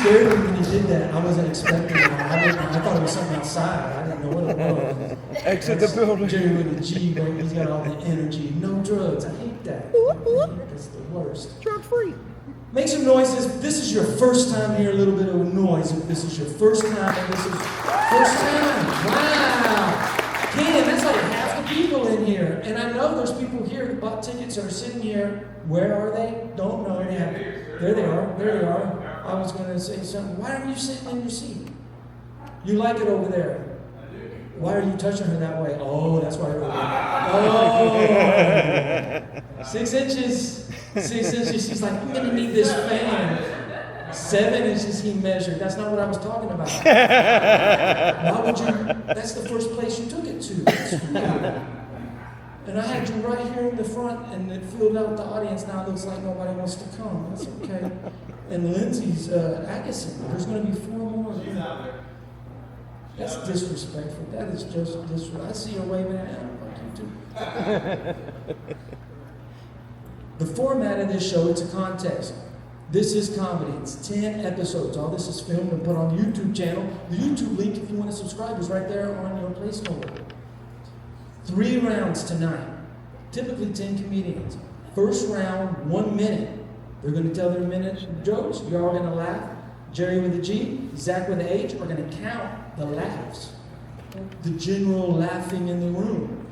scared me when he did that. I wasn't expecting it. I thought it was something outside. I didn't know what it was. Exit the building. Gerry with a G, baby. He's got all the energy. No drugs. I hate that. That's the worst. Drug free. Make some noises. If this is your first time here, a little bit of noise. If this is your first time, and this is first time. Wow. Ken, that's like half the people in here. And I know there's people here who bought tickets or are sitting here. Where are they? Don't know. Yeah. There they are. There they are. I was going to say something. Why are you sitting in your seat? You like it over there. Why are you touching her that way? Oh, that's why you're over there. Oh. 6 inches. 6 inches. She's like, I'm going to need this fan. 7 inches he measured. That's not what I was talking about. Why would you? That's the first place you took it to. That's weird. And I had you right here in the front, and it filled out the audience. Now it looks like nobody wants to come. That's okay. And Lindsay's Atkinson. There's going to be 4 more. That's disrespectful. That is just disrespectful. I see her waving at him. Fuck you too. The format of this show, it's a contest. This is comedy. It's 10 episodes. All this is filmed and put on the YouTube channel. The YouTube link, if you want to subscribe, is right there on your placeholder. 3 rounds tonight. Typically 10 comedians. First round, 1 minute. They're going to tell their minute jokes. You're all going to laugh. Gerry with a G, Zach with an H are going to count the laughs. The general laughing in the room.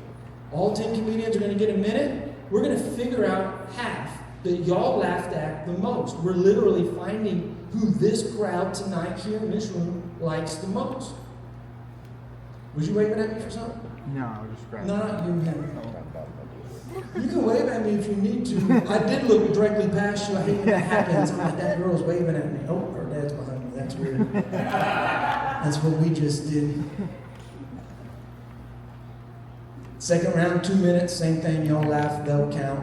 All 10 comedians are going to get a minute. We're going to figure out half that y'all laughed at the most. We're literally finding who this crowd tonight here in this room likes the most. Was you waving at me for something? No, I was just grabbing. No, not you, him. You can wave at me if you need to. I did look directly past you. I hate when that happens. I'm like, that girl's waving at me. Oh, her dad's behind me. That's weird. That's what we just did. Second round, 2 minutes, same thing. Y'all laugh, they'll count.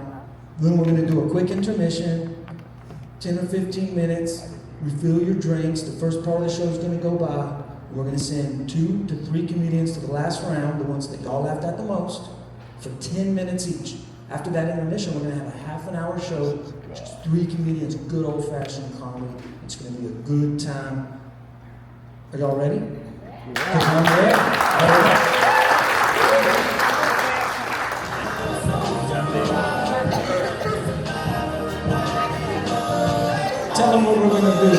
Then we're going to do a quick intermission, 10 or 15 minutes. Refill your drinks. The first part of the show is going to go by. We're going to send 2 to 3 comedians to the last round, the ones that y'all laughed at the most, for 10 minutes each. After that intermission, we're going to have a half-an-hour show, just 3 comedians, good old-fashioned comedy. It's going to be a good time. Are y'all ready? Yeah. Come on, there. All right. Tell them what we're going to do.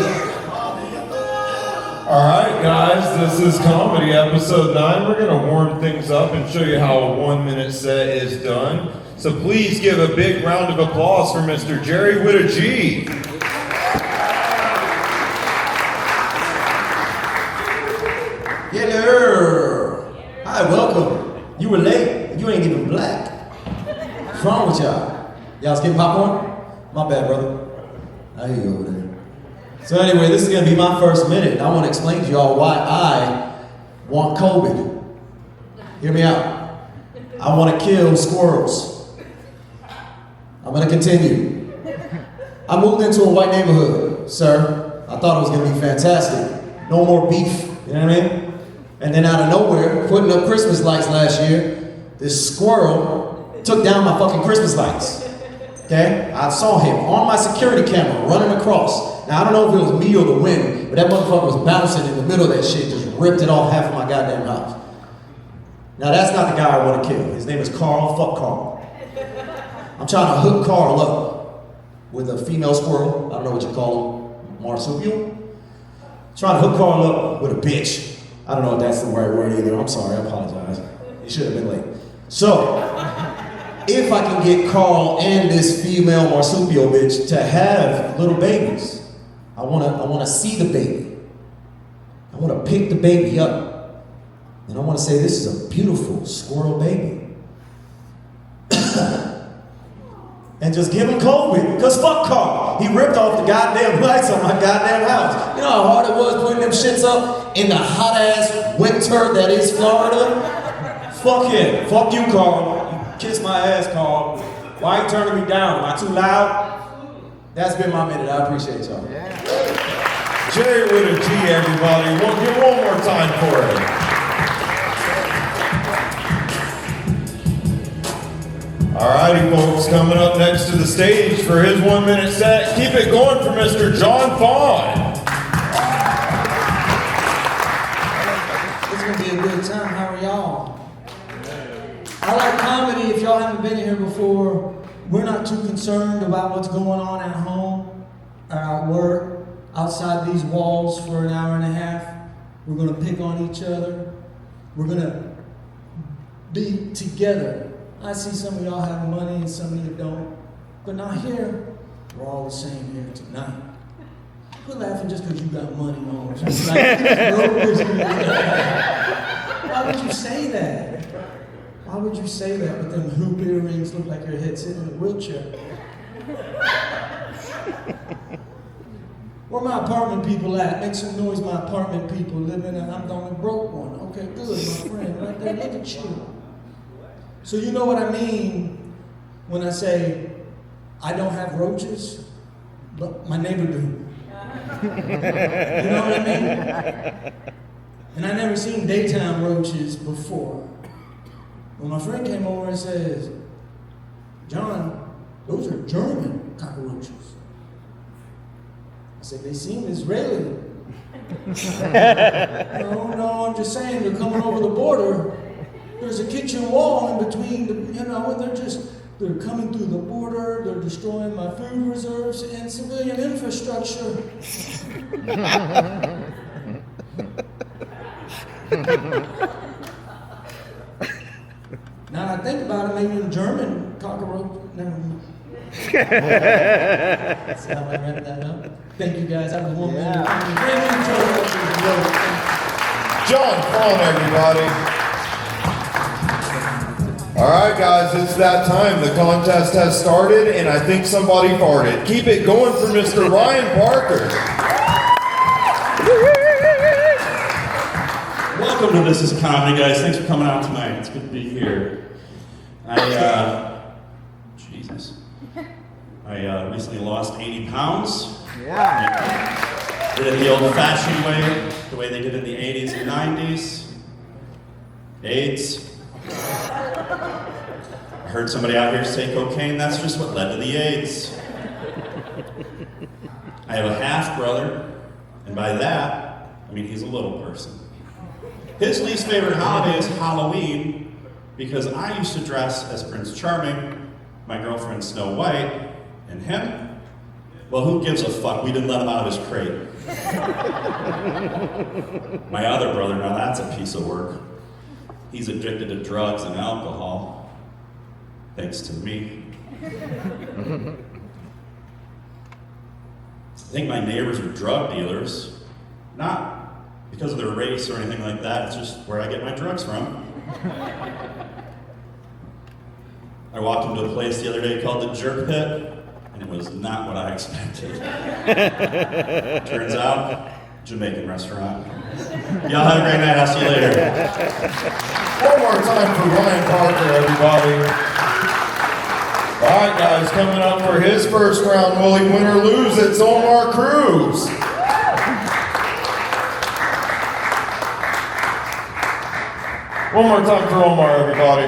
All right, guys, this is comedy episode 9. We're going to warm things up and show you how a 1-minute set is done. So please give a big round of applause for Mr. Gerry with a G. Hello. Hi, welcome. You were late. You ain't even black. What's wrong with y'all? Y'all getting popcorn? My bad, brother. I hear you over there. So anyway, this is going to be my first minute. I want to explain to y'all why I want COVID. Hear me out. I want to kill squirrels. I'm going to continue. I moved into a white neighborhood, sir. I thought it was going to be fantastic. No more beef, you know what I mean? And then out of nowhere, putting up Christmas lights last year, this squirrel took down my fucking Christmas lights. Okay? I saw him on my security camera running across. Now, I don't know if it was me or the wind, but that motherfucker was bouncing in the middle of that shit, just ripped it off half of my goddamn house. Now, that's not the guy I want to kill. His name is Carl. Fuck Carl. I'm trying to hook Carl up with a female squirrel. I don't know what you call them. Marsupial? Trying to hook Carl up with a bitch. I don't know if that's the right word either. I'm sorry, I apologize. You should have been late. So, if I can get Carl and this female marsupial bitch to have little babies, I wanna see the baby. I wanna pick the baby up. And I wanna say, this is a beautiful squirrel baby. And just give him COVID, because fuck Carl. He ripped off the goddamn lights on my goddamn house. You know how hard it was putting them shits up in the hot ass winter that is Florida? Fuck him. Fuck you, Carl. You kiss my ass, Carl. Why you turning me down? Am I too loud? That's been my minute. I appreciate y'all. Yeah. Gerry with a G, everybody. Give one more time for it. Alrighty, folks, coming up next to the stage for his 1-minute set. Keep it going for MrJonFon. good time. How are y'all? I like comedy. If y'all haven't been here before, we're not too concerned about what's going on at home or at work, outside these walls for an hour and a half. We're going to pick on each other. We're going to be together. I see some of y'all have money and some of you don't. But not here. We're all the same here tonight. Quit laughing just because you got money on. Why would you say that? Why would you say that with them hoop earrings look like your head sitting in a wheelchair? Where my apartment people at? Make some noise, my apartment people living in. I'm the only broke one. Okay, good, my friend. Right there, look at you. So you know what I mean when I say I don't have roaches, but my neighbor do. You know what I mean? And I never seen daytime roaches before. When my friend came over and says, John, those are German cockroaches. I said, they seem Israeli. No, I'm just saying they're coming over the border. There's a kitchen wall in between, they're coming through the border, they're destroying my food reserves and civilian infrastructure. Now that I think about it, maybe a German cockroach. Never mind. That's how I read that up. Thank you guys. I was one minute. JonFon, everybody. All right, guys, it's that time. The contest has started, and I think somebody farted. Keep it going for Mr. Ryan Parker. Welcome to This Is Comedy, guys. Thanks for coming out tonight. It's good to be here. I recently lost 80 pounds. Yeah. Did it the old-fashioned way, the way they did it in the 80s and 90s. AIDS. I heard somebody out here say cocaine. That's just what led to the AIDS. I have a half-brother, and by that, I mean he's a little person. His least favorite holiday is Halloween because I used to dress as Prince Charming, my girlfriend Snow White, and him? Well, who gives a fuck? We didn't let him out of his crate. My other brother, now that's a piece of work. He's addicted to drugs and alcohol, thanks to me. I think my neighbors are drug dealers, not because of their race or anything like that, it's just where I get my drugs from. I walked into a place the other day called the Jerk Pit, and it was not what I expected. Turns out, Jamaican restaurant. Y'all have a great night, I'll see you later. One more time for Ryan Parker, everybody. All right, guys, coming up for his first round, will he win or lose? It's Omar Cruz. One more time for Omar, everybody.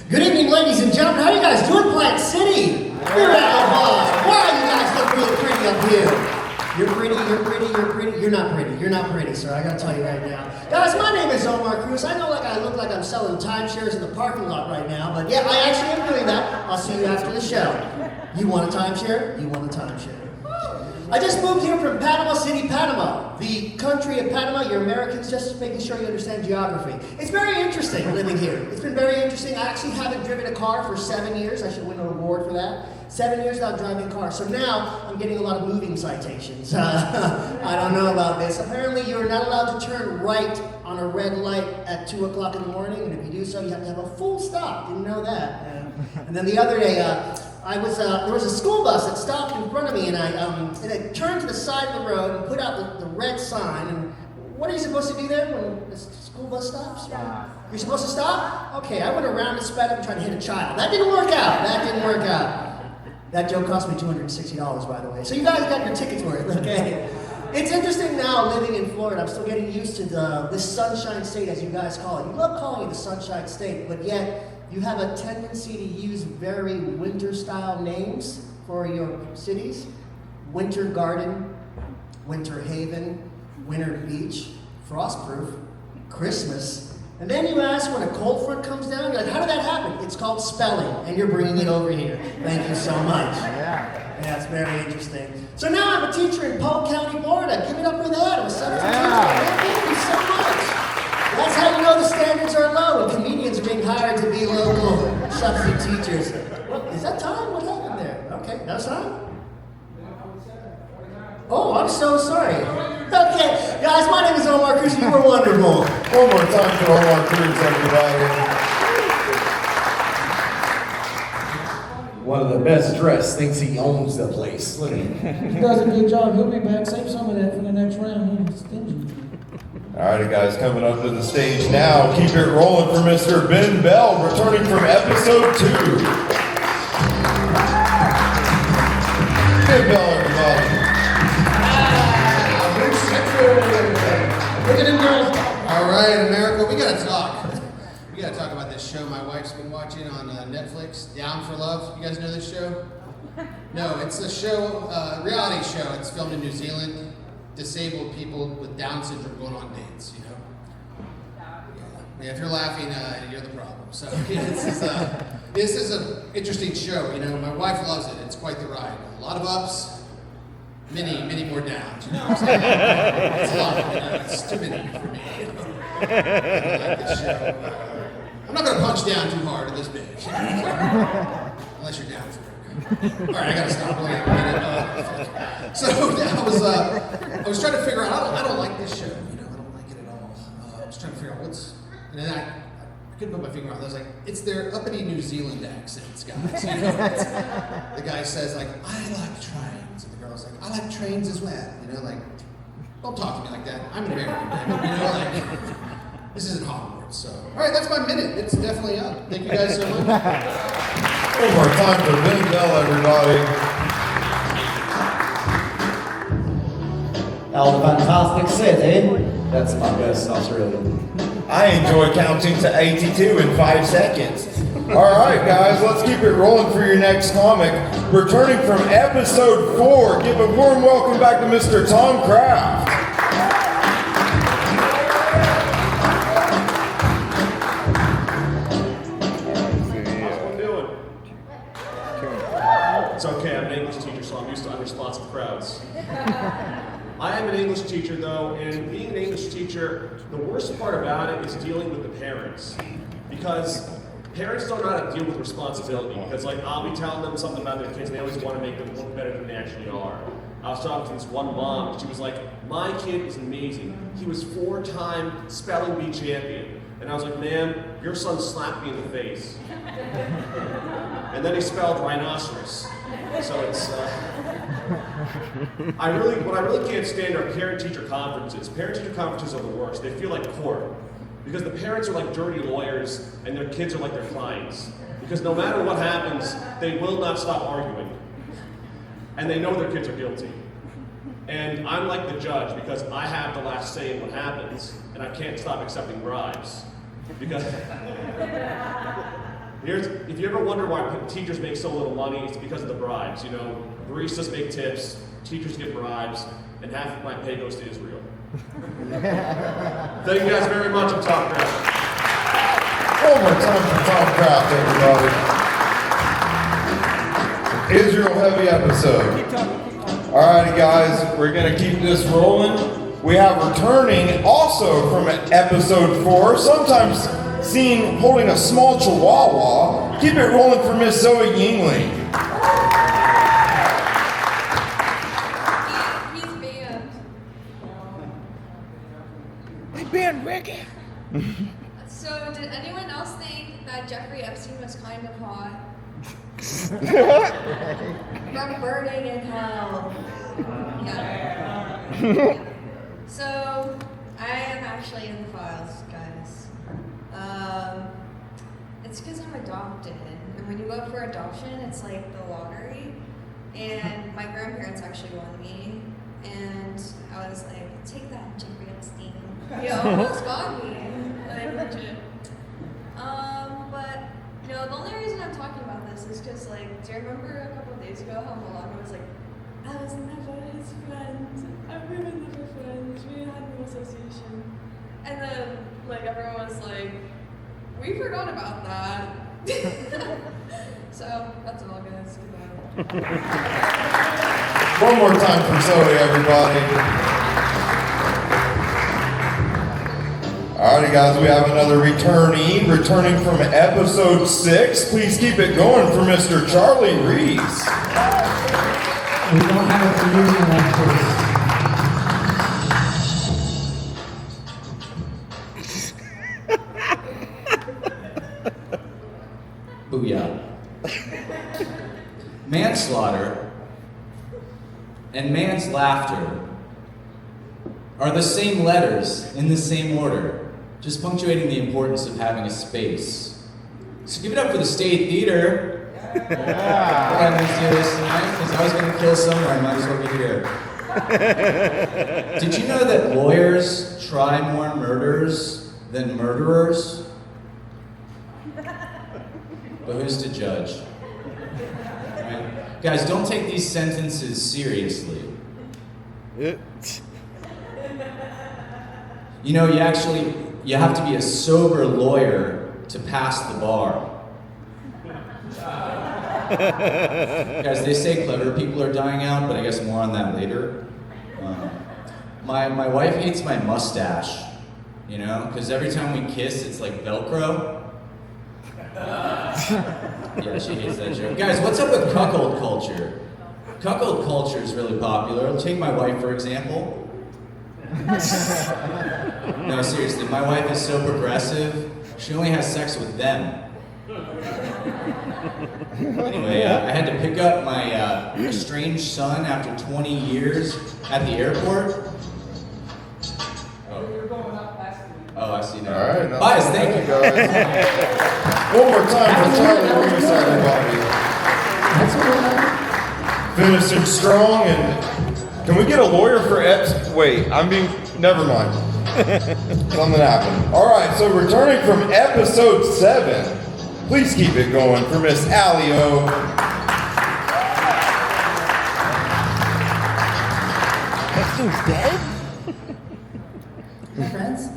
Good evening, ladies and gentlemen. How are you guys doing, Plant City? You're at the boss. Wow, you guys look really pretty up here. You're pretty, you're pretty, you're pretty. You're not pretty. You're not pretty, sir. I gotta tell you right now. Guys, my name is Omar Cruz. I know I look like I'm selling timeshares in the parking lot right now, but yeah, I actually am doing that. I'll see you after the show. You want a timeshare? You want a timeshare. I just moved here from Panama City, Panama, the country of Panama. You're Americans, just making sure you understand geography. It's very interesting living here. It's been very interesting. I actually haven't driven a car for 7 years. I should win an award for that. 7 years without driving a car. So now I'm getting a lot of moving citations. I don't know about this. Apparently you're not allowed to turn right on a red light at 2 o'clock in the morning, and if you do so, you have to have a full stop. Didn't know that. And then the other day, there was a school bus that stopped in front of me, and I turned to the side of the road and put out the red sign. And what are you supposed to do there when the school bus stops? You're supposed to stop? Okay, I went around and sped up and tried to hit a child. That didn't work out. That joke cost me $260, by the way. So you guys got your tickets worth, okay? It's interesting now living in Florida. I'm still getting used to this sunshine state, as you guys call it. You love calling it the sunshine state, but yet you have a tendency to use very winter-style names for your cities. Winter Garden, Winter Haven, Winter Beach, Frostproof, Christmas. And then you ask when a cold front comes down, you're like, how did that happen? It's called spelling, and you're bringing it over here. Thank you so much. Yeah, it's very interesting. So now I'm a teacher in Polk County, Florida. Give it up for that. I'm a substitute teacher. Thank you so much. That's how you know the standards are low and comedians are being hired to be local substitute teachers. What, is that time? What happened there? Okay, that's time? Oh, I'm so sorry. Okay, guys, my name is Omar Cruz. You were wonderful. One more time for Omar Cruz, everybody. One of the best dressed thinks he owns the place. Look at him. He does a good job. He'll be back. Save some of that for the next round. He's stingy. All right, guys, coming up to the stage now. Keep it rolling for Mr. Ben Bell, returning from episode 2. Ben Bell, everybody. Look at him, girls. All right, America, we gotta talk. We gotta talk about this show my wife's been watching on Netflix, Down for Love. You guys know this show? No, it's a show, reality show. It's filmed in New Zealand. Disabled people with Down syndrome going on dates, you know? Yeah, if you're laughing, you're the problem. So this is an interesting show. You know, my wife loves it. It's quite the ride. A lot of ups. Many more downs, you know what I'm saying? It's a lot, you know, it's too many for me. You know? I like this show. I'm not gonna punch down too hard at this bitch. Unless you're down for it. All right, I gotta stop. So I was trying to figure out, I don't like this show, you know, I don't like it at all. I was trying to figure out and then I couldn't put my finger on it. I was like, it's their uppity New Zealand accents, guys. You know, the guy says like, I like trains. And the girl's like, I like trains as well. You know, like, don't talk to me like that. I'm American, man. You know, like, this isn't Hogwarts. So, all right, that's my minute. It's definitely up. Thank you guys so much. One more time for Ben Bell, everybody. Our fantastic city. That's my best Australian. I enjoy counting to 82 in 5 seconds. All right, guys, let's keep it rolling for your next comic. Returning from episode 4, give a warm welcome back to Mr. Tom Kraft. How's one doing? It's okay, I'm an English teacher, so I'm used to unresponsive crowds. I am an English teacher, though, and being an English teacher, the worst part about it is dealing with the parents. Because parents don't know how to deal with responsibility. Because, like, I'll be telling them something about their kids, and they always want to make them look better than they actually are. I was talking to this one mom, and she was like, my kid is amazing. He was 4-time spelling bee champion. And I was like, ma'am, your son slapped me in the face. And then he spelled rhinoceros. So it's, what I really can't stand are parent-teacher conferences. Parent-teacher conferences are the worst. They feel like court. Because the parents are like dirty lawyers, and their kids are like their clients. Because no matter what happens, they will not stop arguing. And they know their kids are guilty. And I'm like the judge, because I have the last say in what happens, and I can't stop accepting bribes. Because if you ever wonder why teachers make so little money, it's because of the bribes. You know, baristas make tips, teachers get bribes, and half of my pay goes to Israel. Thank you guys very much. I'm Tom Kraft. One more time for Tom Kraft, everybody. Israel heavy episode. Alrighty, guys, we're gonna keep this rolling. We have returning also from episode 4, sometimes seen holding a small chihuahua. Keep it rolling for Miss Zoe Yingling. He's banned. They banned Ricky. So, did anyone else think that Jeffrey Epstein was kind of hot? From Burning in Hell. Yeah. So, I am actually in the files, guys. It's because I'm adopted. And when you go for adoption, it's like the lottery. And my grandparents actually won me. And I was like, take that, Jeffrey Epstein. You almost got me. Like, legit. But everyone was like, we forgot about that. So that's all, guys. One more time for Zoe, everybody. Alrighty, guys, we have another returnee, returning from episode 6. Please keep it going for Mr. Charlie Reese. We don't have a comedian like this. Booyah. Manslaughter and man's laughter are the same letters in the same order, just punctuating the importance of having a space. So give it up for the State Theater. Yeah. Let's do this tonight, because I was going to kill someone, I might as well be here. Did you know that lawyers try more murders than murderers? But who's to judge? Right? Guys, don't take these sentences seriously. You know, you have to be a sober lawyer to pass the bar. Guys, they say clever people are dying out, but I guess more on that later. My wife hates my mustache, you know, because every time we kiss, it's like Velcro. Yeah, she hates that joke. Guys, what's up with cuckold culture? Cuckold culture is really popular. Take my wife, for example. No, seriously, my wife is so progressive, she only has sex with them. Anyway, I had to pick up my estranged son after 20 years at the airport. Oh, I see now. All right, now, Bias, thank you. Guys. One more time for Charlie Reese, everybody. That's what Finishing strong, and can we get a lawyer for Ep? Wait, never mind. Something happened. All right, so returning from episode 7, please keep it going for Miss Allie O. That thing's dead? My friends?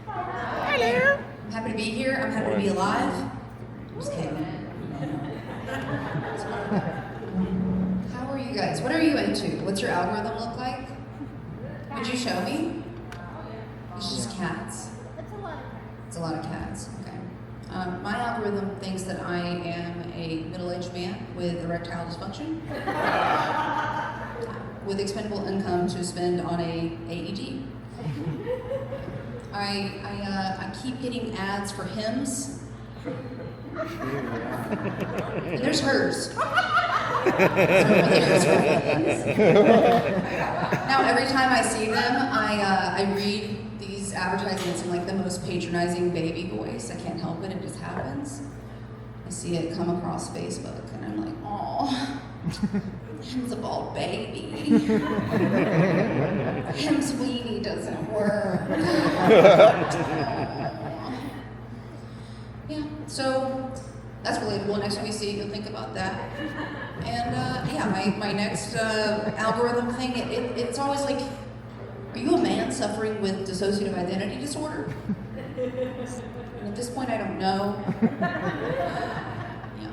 Hello. I'm happy to be here. I'm happy to be alive. I'm just kidding. How are you guys? What are you into? What's your algorithm look like? Could you show me? It's just cats. It's a lot of cats. Okay. My algorithm thinks that I am a middle-aged man with erectile dysfunction, with expendable income to spend on a AED. I keep getting ads for hymns. And there's hers. Now every time I see them, I read these advertisements in like the most patronizing baby voice. I can't help it, it just happens. I see it come across Facebook and I'm like, oh, him's a bald baby. Him's weenie doesn't work. Yeah, so that's relatable. Next time you see it, you'll think about that. And yeah, my next algorithm thing, it's always like, are you a man suffering with dissociative identity disorder? And at this point, I don't know. Yeah.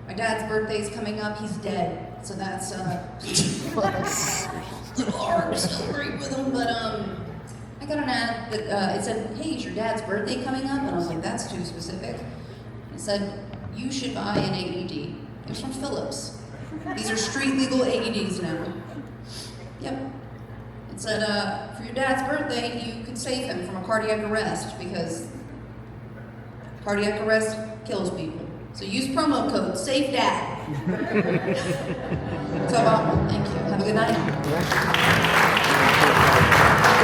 My dad's birthday's coming up. He's dead, so that's hard to celebrate with him. But I got an ad that it said, "Hey, is your dad's birthday coming up?" And I was like, "That's too specific." It said, "You should buy an AED." It was from Philips. These are street legal AEDs now. Yep. It said, for your dad's birthday, you could save him from a cardiac arrest because cardiac arrest kills people. So use promo code SAFEDAD. So thank you. Have a good night.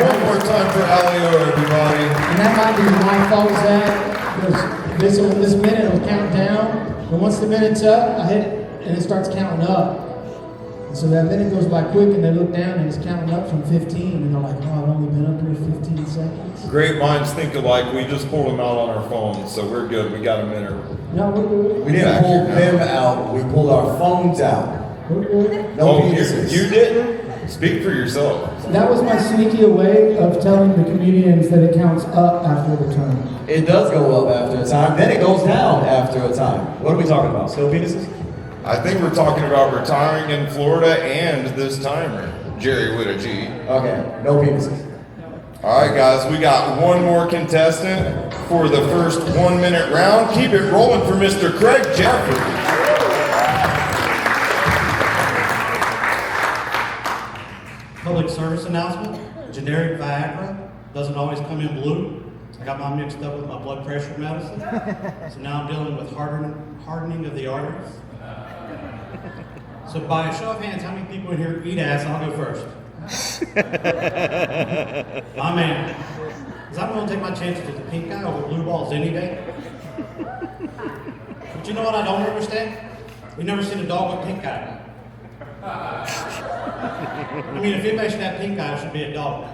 One more time for Allie O, everybody. And that might be my fault, Zach, because this minute will count down, and once the minute's up, I hit it, and it starts counting up. And so that minute goes by quick, and they look down, and it's counting up from 15, and they're like, oh, I've only been up here 15 seconds. Great minds think alike. We just pulled them out on our phones, so we're good. We got a minute. No, We didn't pull them out, we pulled our phones out. we're good. No Oh, you penises. didn't? Speak for yourself. That was my sneaky way of telling the comedians that it counts up after the turn. It does go up after a time, then it goes down after a time. What are we talking about? Still penises? I think we're talking about retiring in Florida and this timer, Gerry Witta G. Okay, no penises. All right, guys, we got one more contestant for the first 1 minute round. Keep it rolling for Mr. Craig Jeffrey. Public service announcement, generic Viagra doesn't always come in blue. I got mine mixed up with my blood pressure medicine. So now I'm dealing with hardening of the arteries. So by a show of hands, how many people in here eat ass? I'll go first. My man. Because I'm going to take my chances with the pink guy over blue balls any day. But you know what I don't understand? We've never seen a dog with pink eye. I mean, if anybody should have pink eye, it should be a dog.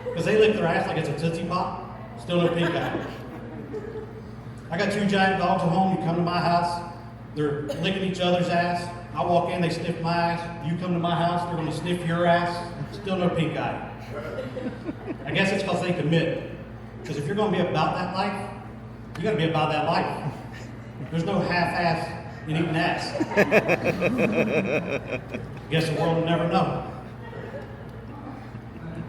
Because they lick their ass like it's a Tootsie Pop. Still no pink eye. I got 2 giant dogs at home. You come to my house, they're licking each other's ass. I walk in, they sniff my ass. You come to my house, they're going to sniff your ass. Still no pink eye. I guess it's because they commit. Because if you're going to be about that life, you got to be about that life. There's no half-ass in eating ass. Guess the world will never know.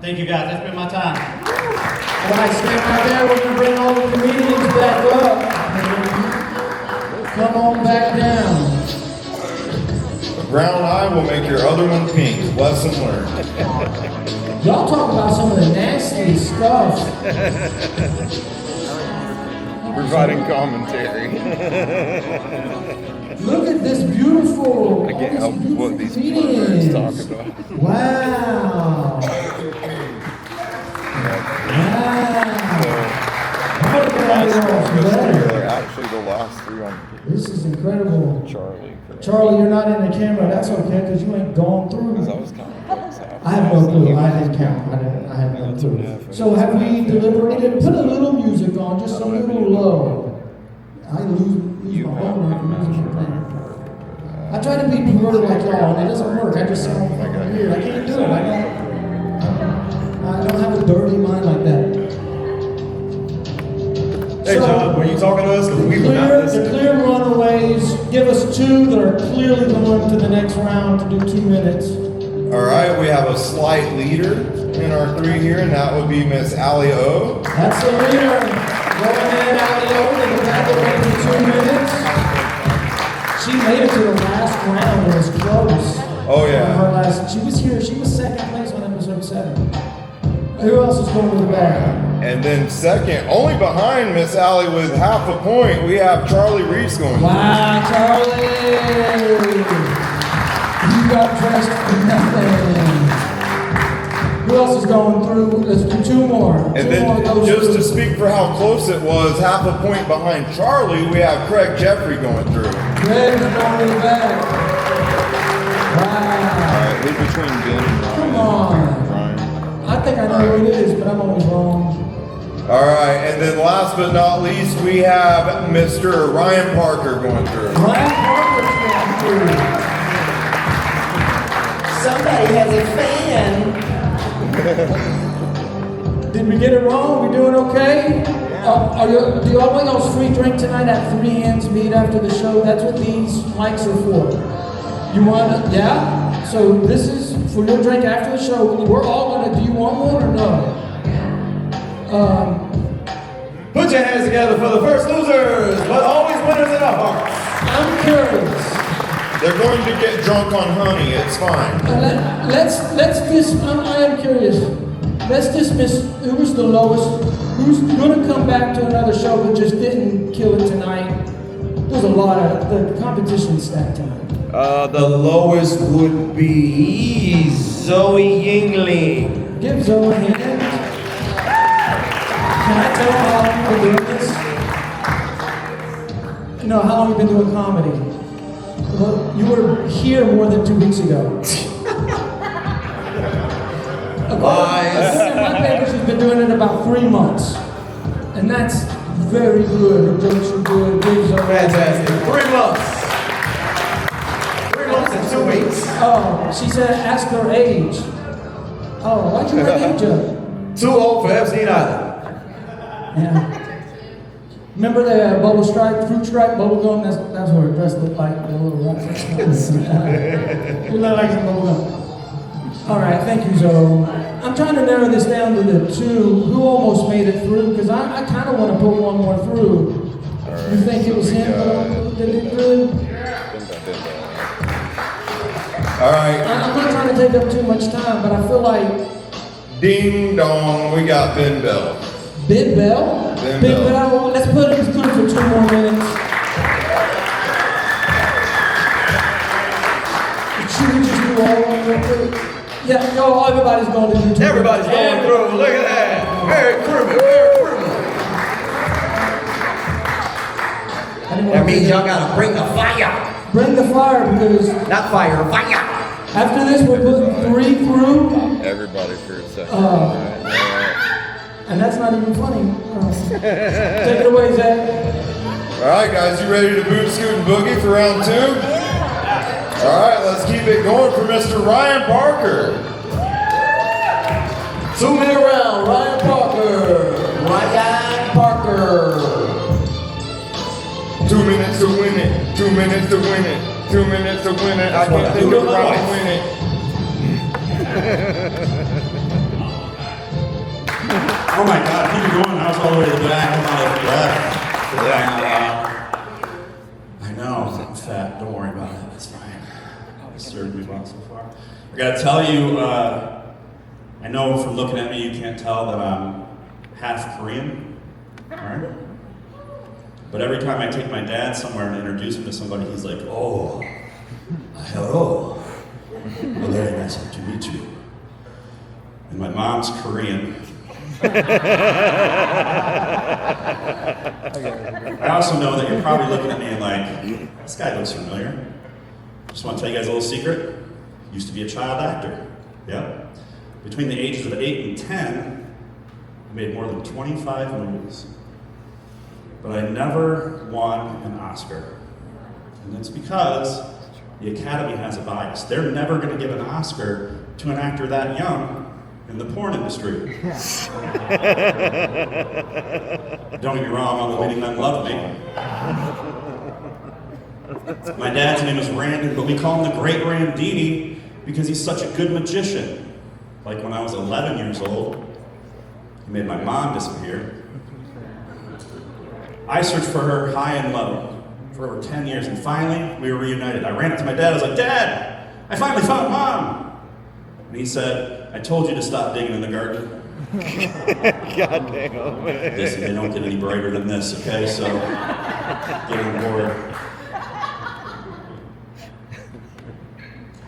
Thank you guys, that's been my time. All right, stand right there. We're going to bring all the comedians back up. Come on back down. A brown eye will make your other one pink. Lesson learned. Y'all talk about some of the nasty stuff. Providing commentary. Look at this beautiful. I can't help what these comedians talk about. Wow. Actually, the last 3 on. This is incredible. Charlie. Charlie, you're not in the camera. That's okay, because you ain't gone through. That was kind of close. I have no clue. I didn't count. I have no clue. So have we deliberated? Put a little music on, just a little low. I lose my phone when music playing. I try to be perverted like y'all, and it doesn't work. I just sound weird. I can't do it. I don't have a dirty mind like that. Hey, So, John, were you talking to us? Because we were not the listening. clear runaways, give us 2 that are clearly going to the next round to do 2 minutes. All right, we have a slight leader in our 3 here, and that would be Miss Allie O. That's the leader. Going in out the open and back away for 2 minutes. She made it to the last round and was close. Oh, yeah. She was here. She was second place on episode 7. Who else is going to the back? And then second, only behind Miss Allie with half a point, we have Charlie Reese going. Wow, Charlie! You got dressed for nothing. Who else is going through? Let's do 2 more. And then, just to speak for how close it was, half a point behind Charlie, we have Craig Jeffrey going through. Craig's going to the back. Wow. All right, leave between Ben and Ryan. Come on. I think I know who it is, but I'm always wrong. All right, and then last but not least, we have Mr. Ryan Parker going through. Ryan Parker's going through. Somebody has a fan. Did we get it wrong? We doing okay? Do y'all want y'all's free drink tonight at 3 Hands Meat after the show? That's what these mics are for. You want to? Yeah? So this is for your drink after the show. We're all going to, do you want one or no? Put your hands together for the first losers, but always winners in our hearts. I'm curious. They're going to get drunk on honey, it's fine. I am curious. Let's dismiss who's the lowest, who's going to come back to another show but just didn't kill it tonight. There's a lot of, the competition stacked tonight. The lowest would be Zoe Yingling. Give Zoe a hand. Can I tell how long you've been doing this? You know, how long you've been doing comedy? Well, you were here more than 2 weeks ago. My papers has been doing it about 3 months. And that's very good. Her jokes are good. Give Zoe. Fantastic. 3 months. 3 months and 2 weeks. Oh, she said ask her age. Oh, why'd you wear that jug? Too old for Epstein Island. Yeah. Remember the bubble stripe, fruit stripe bubble gum? That's what her dress looked like. The little one. You look like some bubble gum. All right, thank you, Zoe. I'm trying to narrow this down to the two who almost made it through, because I kind of want to put one more through. Right, You think it was him? Did it good? All right. I'm not trying to take up too much time, but I feel like Ding dong, we got Ben Bell. Ben Bell? Ben Ben Bell. Bell, let's put him through for 2 more minutes. Should we just do all one real quick? Yeah, yo, everybody's going to do 2. Everybody's going through. Look at that. Eric Crewman. That means y'all gotta bring the fire. Bring the fire, because Not fire, fire. after this we're putting 3 through, Everybody for a second. and that's not even funny. Take it away, Zach. All right, guys, you ready to boot, scoot, and boogie for round 2? All right, let's keep it going for Mr. Ryan Parker. 2-minute round, Ryan Parker. 2 minutes to win it. 2 minutes to win it. 2 minutes to win it. I can't think of how to win it. Oh my God, keep it going. I was all the way to the back. I'm out of breath. I know, I'm fat. Don't worry about it. That's fine. It served me well so far. I gotta tell you, I know from looking at me you can't tell that I'm half Korean. Alright? But every time I take my dad somewhere and introduce him to somebody, he's like, oh, hello. Well, very nice to meet you. And my mom's Korean. I also know that you're probably looking at me and like, this guy looks familiar. Just want to tell you guys a little secret. Used to be a child actor. Yeah. Between the ages of 8 and 10, I made more than 25 movies. But I never won an Oscar. And that's because the Academy has a bias. They're never going to give an Oscar to an actor that young in the porn industry. Don't get me wrong, all the leading men love me. My dad's name is Randon, but we call him the Great Randini because he's such a good magician. Like when I was 11 years old, he made my mom disappear. I searched for her high and low for over 10 years, and finally we were reunited. I ran up to my dad, I was like, Dad, I finally found Mom! And he said, I told you to stop digging in the garden. God damn. Listen, they don't get any brighter than this, okay? So, get on board.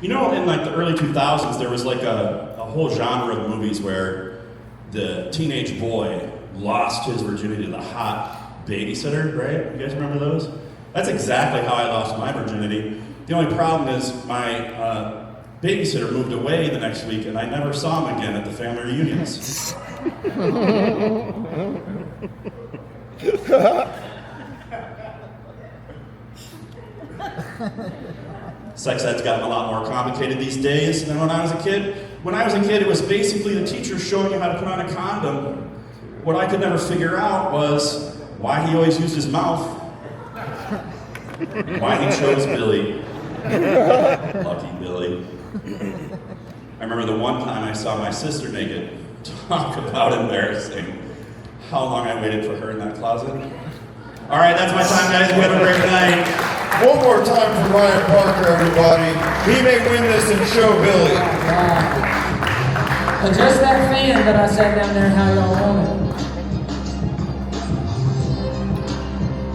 You know, in like the early 2000s, there was like a whole genre of movies where the teenage boy lost his virginity to the hot babysitter, right? You guys remember those? That's exactly how I lost my virginity. The only problem is my babysitter moved away the next week and I never saw him again at the family reunions. Sex ed's gotten a lot more complicated these days than when I was a kid. When I was a kid, it was basically the teacher showing you how to put on a condom. What I could never figure out was why he always used his mouth. Why he chose Billy. Lucky Billy. I remember the one time I saw my sister naked. Talk about embarrassing. How long I waited for her in that closet. All right, that's my time, guys. You have a great night. One more time for Ryan Parker, everybody. He may win this and show Billy. Adjust that fan that I sat down there how y'all want it.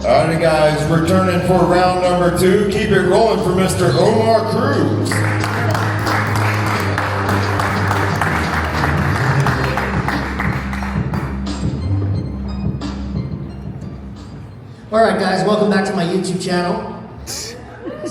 Alrighty, guys, returning for round number 2. Keep it rolling for Mr. Omar Cruz. Alright guys, welcome back to my YouTube channel. Let's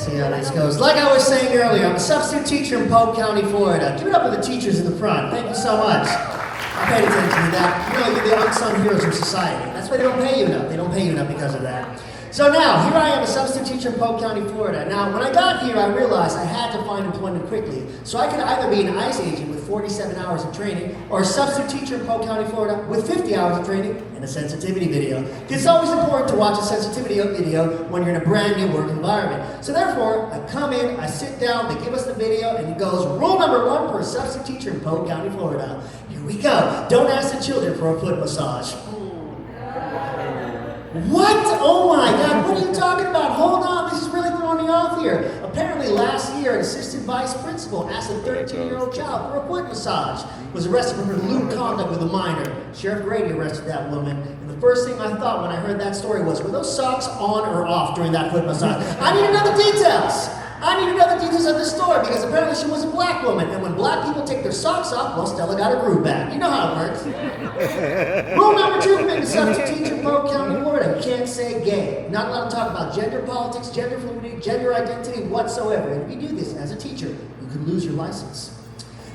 see how this goes. Like I was saying earlier, I'm a substitute teacher in Polk County, Florida. Give it up for the teachers in the front. Thank you so much. I paid attention to that. You know, you're the unsung heroes of society. That's why they don't pay you enough. They don't pay you enough because of that. So now, here I am, a substitute teacher in Polk County, Florida. Now, when I got here, I realized I had to find employment quickly. So I could either be an ICE agent with with 47 hours of training, or a substitute teacher in Polk County, Florida with 50 hours of training and a sensitivity video. It's always important to watch a sensitivity video when you're in a brand new work environment. So therefore, I come in, I sit down, they give us the video, and it goes, rule number 1 for a substitute teacher in Polk County, Florida. Here we go. Don't ask the children for a foot massage. What? Oh my God, what are you talking about? Hold on, this is really throwing me off here. Apparently last year, an assistant vice principal asked a 13-year-old child for a foot massage. Was arrested for lewd conduct with a minor. Sheriff Grady arrested that woman. And the first thing I thought when I heard that story was, were those socks on or off during that foot massage? I need to know the details. I need to know the details of the story because apparently she was a black woman. And when black people take their socks off, well, Stella got her groove back. You know how it works. Rule number 2 for being a substitute teacher in Polk County, Florida. You can't say gay. You're not allowed to talk about gender politics, gender fluidity, gender identity whatsoever. And if you do this as a teacher, you could lose your license.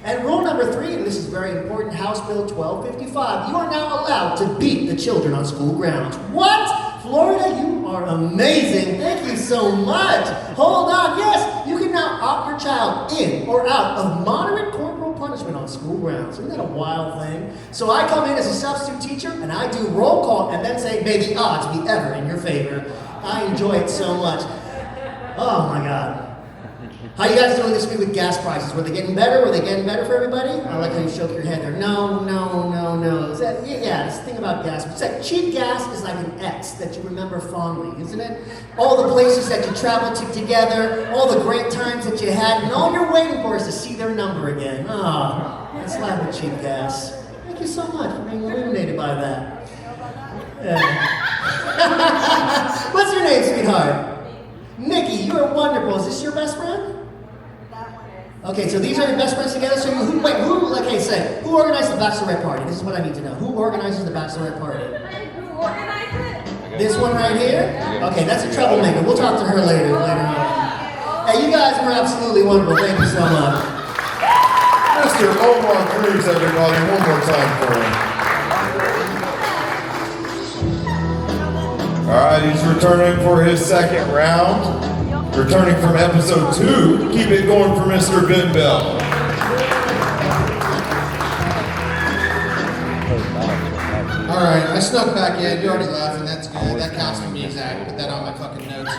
And rule number 3, and this is very important, House Bill 1255, you are now allowed to beat the children on school grounds. What? Florida, you are amazing. Thank you so much. Hold on. Yes, you can now opt your child in or out of moderate corporal punishment on school grounds. Isn't that a wild thing? So I come in as a substitute teacher and I do roll call and then say, may the odds be ever in your favor. I enjoy it so much. Oh my God. How you guys doing this week with gas prices? Were they getting better? Were they getting better for everybody? I like how you shook your head there. No. Is that, yeah, this thing about gas. It's like cheap gas is like an ex that you remember fondly, isn't it? All the places that you traveled to together, all the great times that you had, and all you're waiting for is to see their number again. Ah, that's life with cheap gas. Thank you so much for being illuminated by that. What's your name, sweetheart? Nikki, you are wonderful. Is this your best friend? Okay, so these are your best friends together. So who organized the bachelorette party? This is what I need to know. Who organizes the bachelorette party? Who organized it? This one right here? Okay, that's a troublemaker. We'll talk to her later on. Hey, you guys were absolutely wonderful. Thank you so much. Mr. Omar Cruz, everybody, one more time for him. All right, he's returning for his second round. Returning from episode 2, keep it going for Mr. Ben Bell. All right, I snuck back in. You're already laughing. That's good. That counts for me, Zach. Put that on my fucking notes.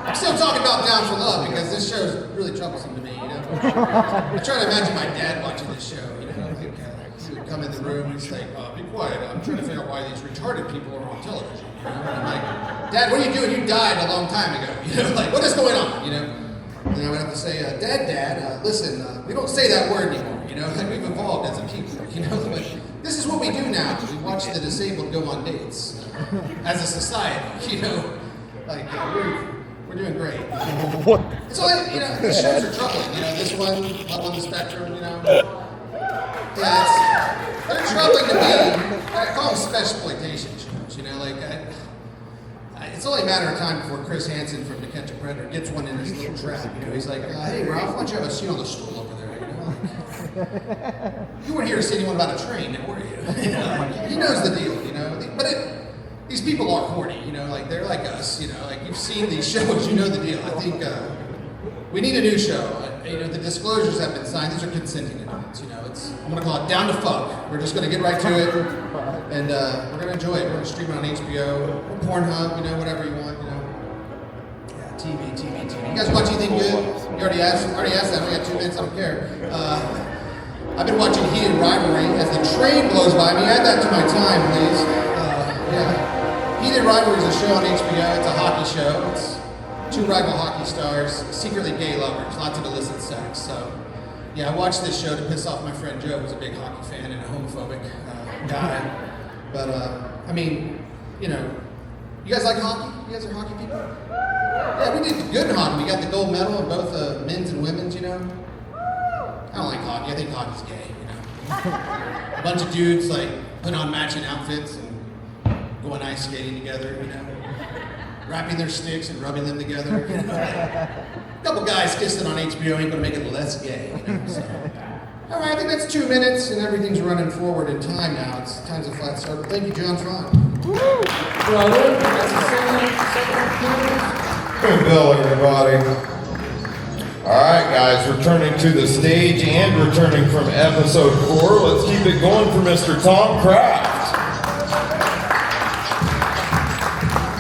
I'm still talking about Down for Love because this show is really troublesome to me, you know? I'm trying to imagine my dad watching this show, you know? Like, he would come in the room and he's like, be quiet. I'm trying to figure out why these retarded people are on television. You know? And I'm like, Dad, what are you doing? You died a long time ago. You know, like, what is going on? You know? And I would have to say, Dad, listen, we don't say that word anymore. You know, like we've evolved as a people. You know, like this is what we do now. We watch the disabled go on dates as a society. You know, like we're doing great. What? So you know, these shows are troubling. You know, this one up on the spectrum. You know, yeah, they're troubling to me. I call them special exploitation shows. You know, like. It's only a matter of time before Chris Hansen from To Catch a Predator gets one in his little trap. You know, he's like, hey, Ralph, why don't you have a seat on the stool over there? You know, you weren't here to say anyone about a train, were you? You know, he knows the deal. You know, but these people are horny. You know, like they're like us. You know, like you've seen these shows, you know the deal. I think we need a new show. You know, the disclosures have been signed. These are consenting agreements. You know, I'm gonna call it Down to Fuck. We're just gonna get right to it, and we're gonna enjoy it. We're gonna stream it on HBO, or Pornhub, you know, whatever you want, you know. Yeah, TV. You guys watch anything good? You already asked that. We got 2 minutes. I don't care. I've been watching Heated Rivalry as the train blows by me. Add that to my time, please. Yeah. Heated Rivalry is a show on HBO. It's a hockey show. It's 2 rival hockey stars, secretly gay lovers, lots of illicit sex. So, yeah, I watched this show to piss off my friend Joe, who's a big hockey fan and a homophobic guy. But, I mean, you know, you guys like hockey? You guys are hockey people? Yeah, we did good in hockey. We got the gold medal in both men's and women's, you know? I don't like hockey. I think hockey's gay, you know? A bunch of dudes, like, put on matching outfits and going ice skating together, you know? Wrapping their sticks and rubbing them together. You know? A couple guys kissing on HBO ain't gonna make it less gay, you know? So. All right, I think that's 2 minutes and everything's running forward in time now. It's time's a flat start. Thank you, JonFon. Brother, that's a second Good Bill, everybody. All right, guys, returning to the stage and returning from episode 4. Let's keep it going for Mr. Tom Kraft.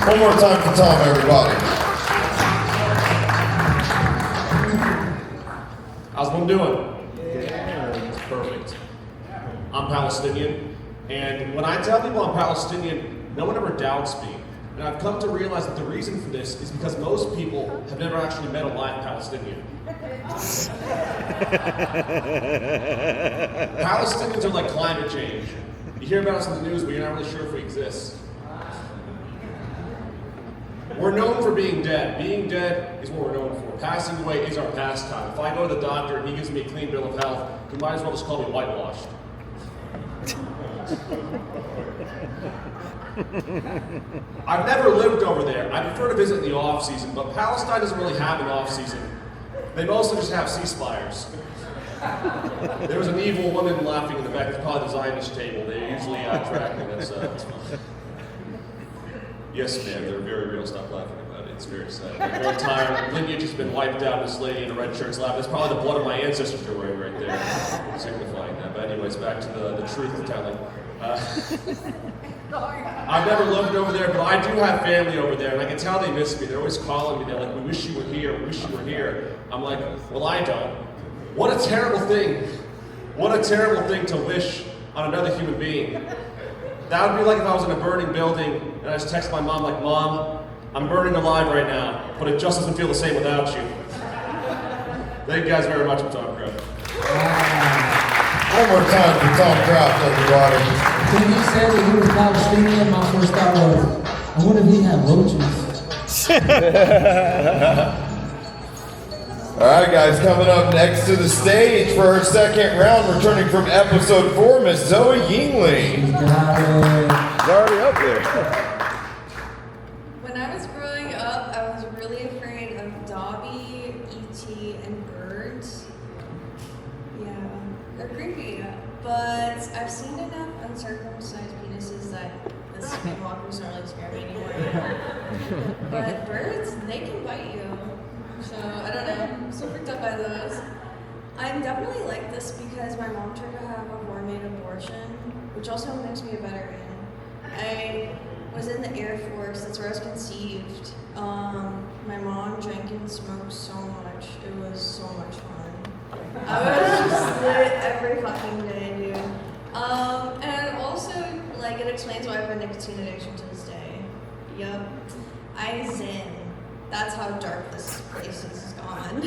One more time for Tom, everybody. How's one doing? It's perfect. I'm Palestinian, and when I tell people I'm Palestinian, no one ever doubts me. And I've come to realize that the reason for this is because most people have never actually met a live Palestinian. Palestinians are like climate change. You hear about us in the news, but you're not really sure if we exist. We're known for being dead. Being dead is what we're known for. Passing away is our pastime. If I go to the doctor and he gives me a clean bill of health, he might as well just call me whitewashed. I've never lived over there. I prefer to visit in the off-season, but Palestine doesn't really have an off-season. They mostly just have ceasefires. There was an evil woman laughing in the back. It's probably the Zionist table. They usually track me. That's fine. Yes, ma'am, they're very real. Stop laughing about it. It's very sad. The whole entire lineage has been wiped out. This lady in a red shirt's laughing. That's probably the blood of my ancestors they're wearing right there, signifying that. But anyways, back to the truth telling. I've never lived over there, but I do have family over there, and I can tell they miss me. They're always calling me. They're like, "We wish you were here. We wish you were here." I'm like, "Well, I don't." What a terrible thing. What a terrible thing to wish on another human being. That would be like if I was in a burning building and I just text my mom like, "Mom, I'm burning alive right now, but it just doesn't feel the same without you." Thank you guys very much. I'm Tom Kraft. One more time for Tom Kraft, everybody. When he said that he was Palestinian, my first thought was, I wonder if he had roaches. All right, guys, coming up next to the stage for our second round, returning from episode 4, Miss Zoe Yingling. It's already up there. When I was growing up, I was really afraid of Dobby, E.T., and birds. Yeah, they're creepy. But I've seen enough uncircumcised penises that the skinwalkers don't really scare me anymore. But birds, they can bite you. So, I don't know, I'm so freaked out by those. I'm definitely like this because my mom tried to have a war-made abortion, which also makes me a veteran. I was in the Air Force, that's where I was conceived. My mom drank and smoked so much, it was so much fun. I was just lit every fucking day, dude. And also, like, it explains why I have a nicotine addiction to this day. Yup. I zen. That's how dark this place has gone.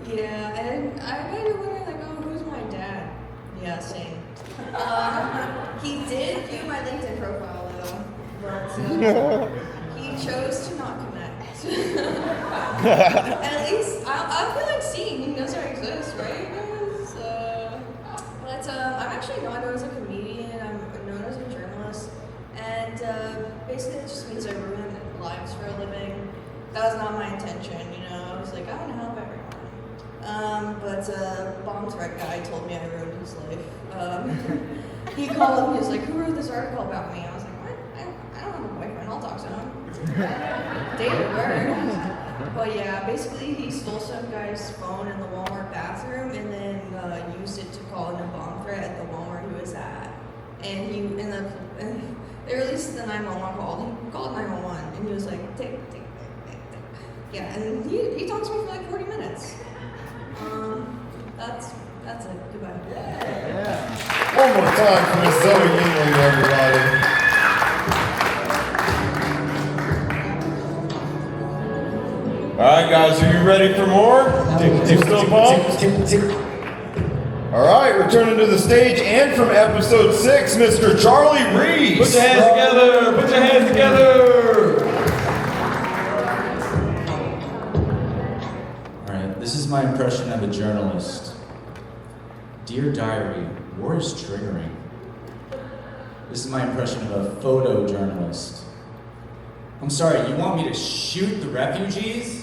Yeah, and I bet you're wondering, like, oh, who's my dad? Yeah, same. He did view my LinkedIn profile, though, but he chose to not connect. At least, I feel like seen. He knows I exist, right? But I'm actually not known as a comedian. I'm known as a journalist. And basically it just means I ruin lives for a living. That was not my intention, you know. I was like, I want to help everyone. But a bomb threat guy told me I ruined his life. He called me, he was like, who wrote this article about me? I was like, what? I don't have a boyfriend, I'll talk to him. Dated word. But yeah, basically he stole some guy's phone in the Walmart bathroom and then used it to call in a bomb threat at the Walmart he was at. And they released the 911 call. He called 911 and he was like, tick. Yeah, and he talked to me for like 40 minutes. That's it. Goodbye. Yeah. One more time for Miss Zoe Yingling, everybody. All right, guys, are you ready for more? Still pumped? All right, returning to the stage and from episode 6, Mr. Charlie Reese. Put your hands together. Put your hands together. All right, this is my impression of a journalist. Dear Diary, war is triggering. This is my impression of a photojournalist. I'm sorry, you want me to shoot the refugees?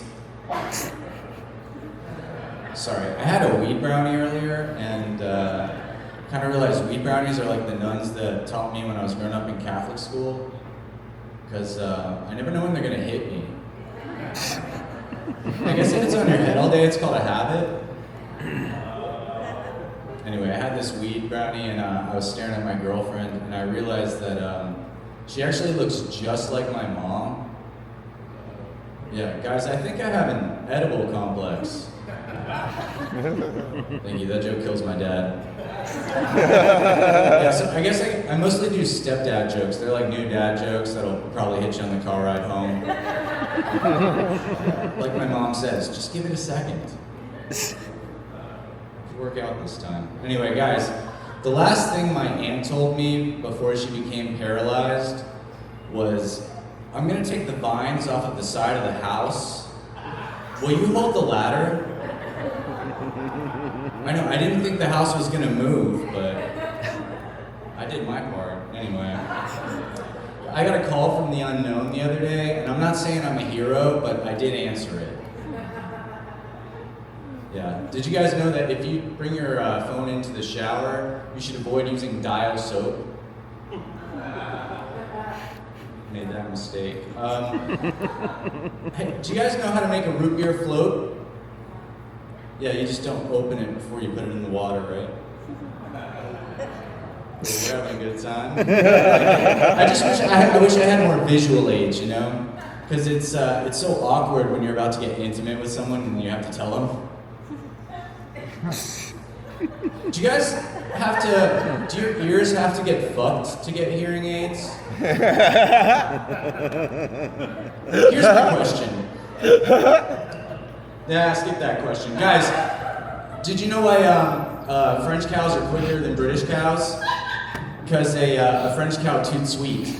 Sorry, I had a weed brownie earlier, and kind of realized weed brownies are like the nuns that taught me when I was growing up in Catholic school, because I never know when they're gonna hit me. Like I said, it's on your head all day. It's called a habit. Anyway, I had this weed brownie, and I was staring at my girlfriend, and I realized that she actually looks just like my mom. Yeah, guys, I think I have an edible complex. Thank you, that joke kills my dad. Yeah, so I guess I mostly do stepdad jokes. They're like new dad jokes that'll probably hit you on the car ride home. Like my mom says, just give it a second. Work out this time. Anyway, guys, the last thing my aunt told me before she became paralyzed was, I'm gonna take the vines off of the side of the house. Will you hold the ladder? I know, I didn't think the house was gonna move, but I did my part. Anyway, I got a call from the unknown the other day, and I'm not saying I'm a hero, but I did answer it. Yeah. Did you guys know that if you bring your phone into the shower, you should avoid using Dial soap? Made that mistake. Hey, do you guys know how to make a root beer float? Yeah, you just don't open it before you put it in the water, right? We're having a good time. I just wish I wish I had more visual aids, you know? Because it's so awkward when you're about to get intimate with someone and you have to tell them. Do you guys have to, do your ears have to get fucked to get hearing aids? Here's my question. Yeah, skip that question. Guys, did you know why French cows are quicker than British cows? Because a French cow toots sweet.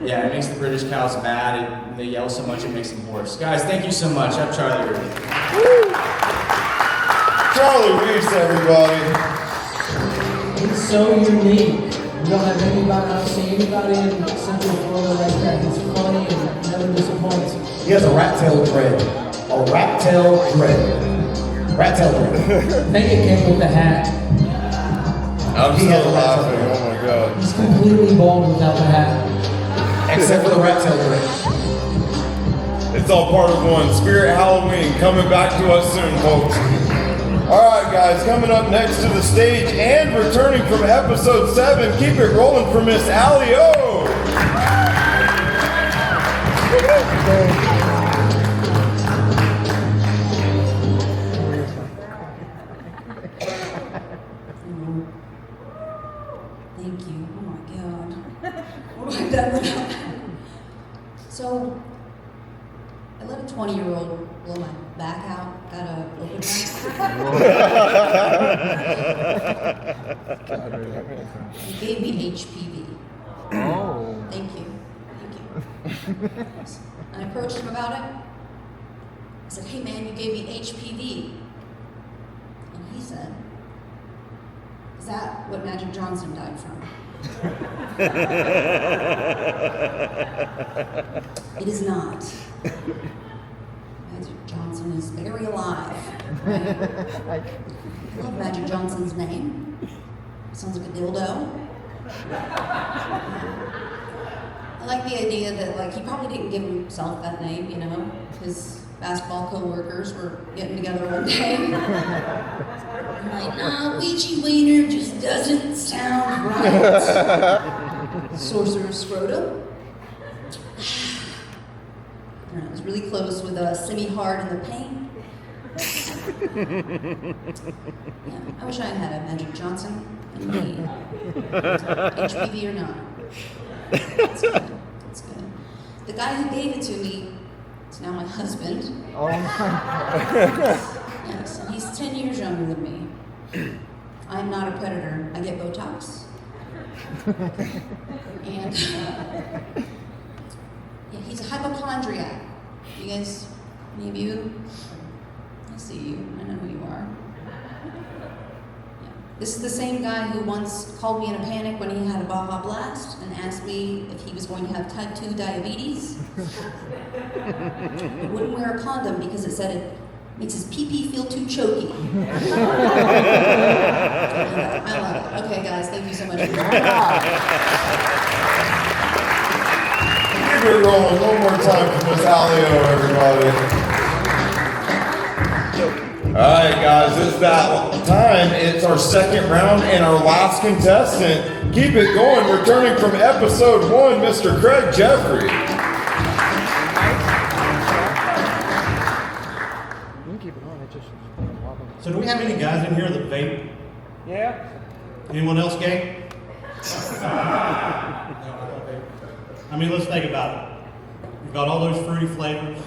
Yeah, it makes the British cows mad, and they yell so much it makes them hoarse. Guys, thank you so much. I'm Charlie Reed. Charlie Reese, everybody. It's so unique. We don't have anybody, I don't see anybody in Central Florida like that. It's funny and never disappoints. He has a rat tail dread. A rat tail dread. Rat tail dread. I think it came with the hat. I'm still laughing, oh my god. He's completely bald without the hat. Except for the rat tail dread. It's all part of one. Spirit Halloween coming back to us soon, folks. Alright guys, coming up next to the stage and returning from episode 7, keep it rolling for Miss Allie O. Thank you. Oh my god. What do I done without that? So, I let a 20-year-old blow my back out at a open mic. He gave me HPV. Oh. Thank you. Thank you. I approached him about it. I said, hey man, you gave me HPV. And he said, is that what Magic Johnson died from? It is not. Magic Johnson is very alive. Right? I love Magic Johnson's name. Sounds like a dildo. I like the idea that he probably didn't give himself that name, you know. His basketball co-workers were getting together one day. Like, nah, Ouija Wiener just doesn't sound right. Sorcerer's scrotum. I was really close with semi-hard in the paint. Yeah, I wish I had a Magic Johnson and me. HPV or not. That's good. That's good. The guy who gave it to me is now my husband. Oh my. Yes, and he's 10 years younger than me. I'm not a predator. I get Botox. And yeah, he's a hypochondriac. You guys, any of you? I see you. I know who you are. Yeah. This is the same guy who once called me in a panic when he had a Baja Blast and asked me if he was going to have type 2 diabetes. He wouldn't wear a condom because it said it makes his pee-pee feel too choky. I love it. Okay, guys, thank you so much for Keep it rolling one more time for Miss Allie O, everybody. Alright guys, it's that time. It's our second round and our last contestant. Keep it going. Returning from episode 1, Mr. Craig Jeffrey. So do we have any guys in here that vape? Yeah. Anyone else gay? I mean, let's think about it. You've got all those fruity flavors.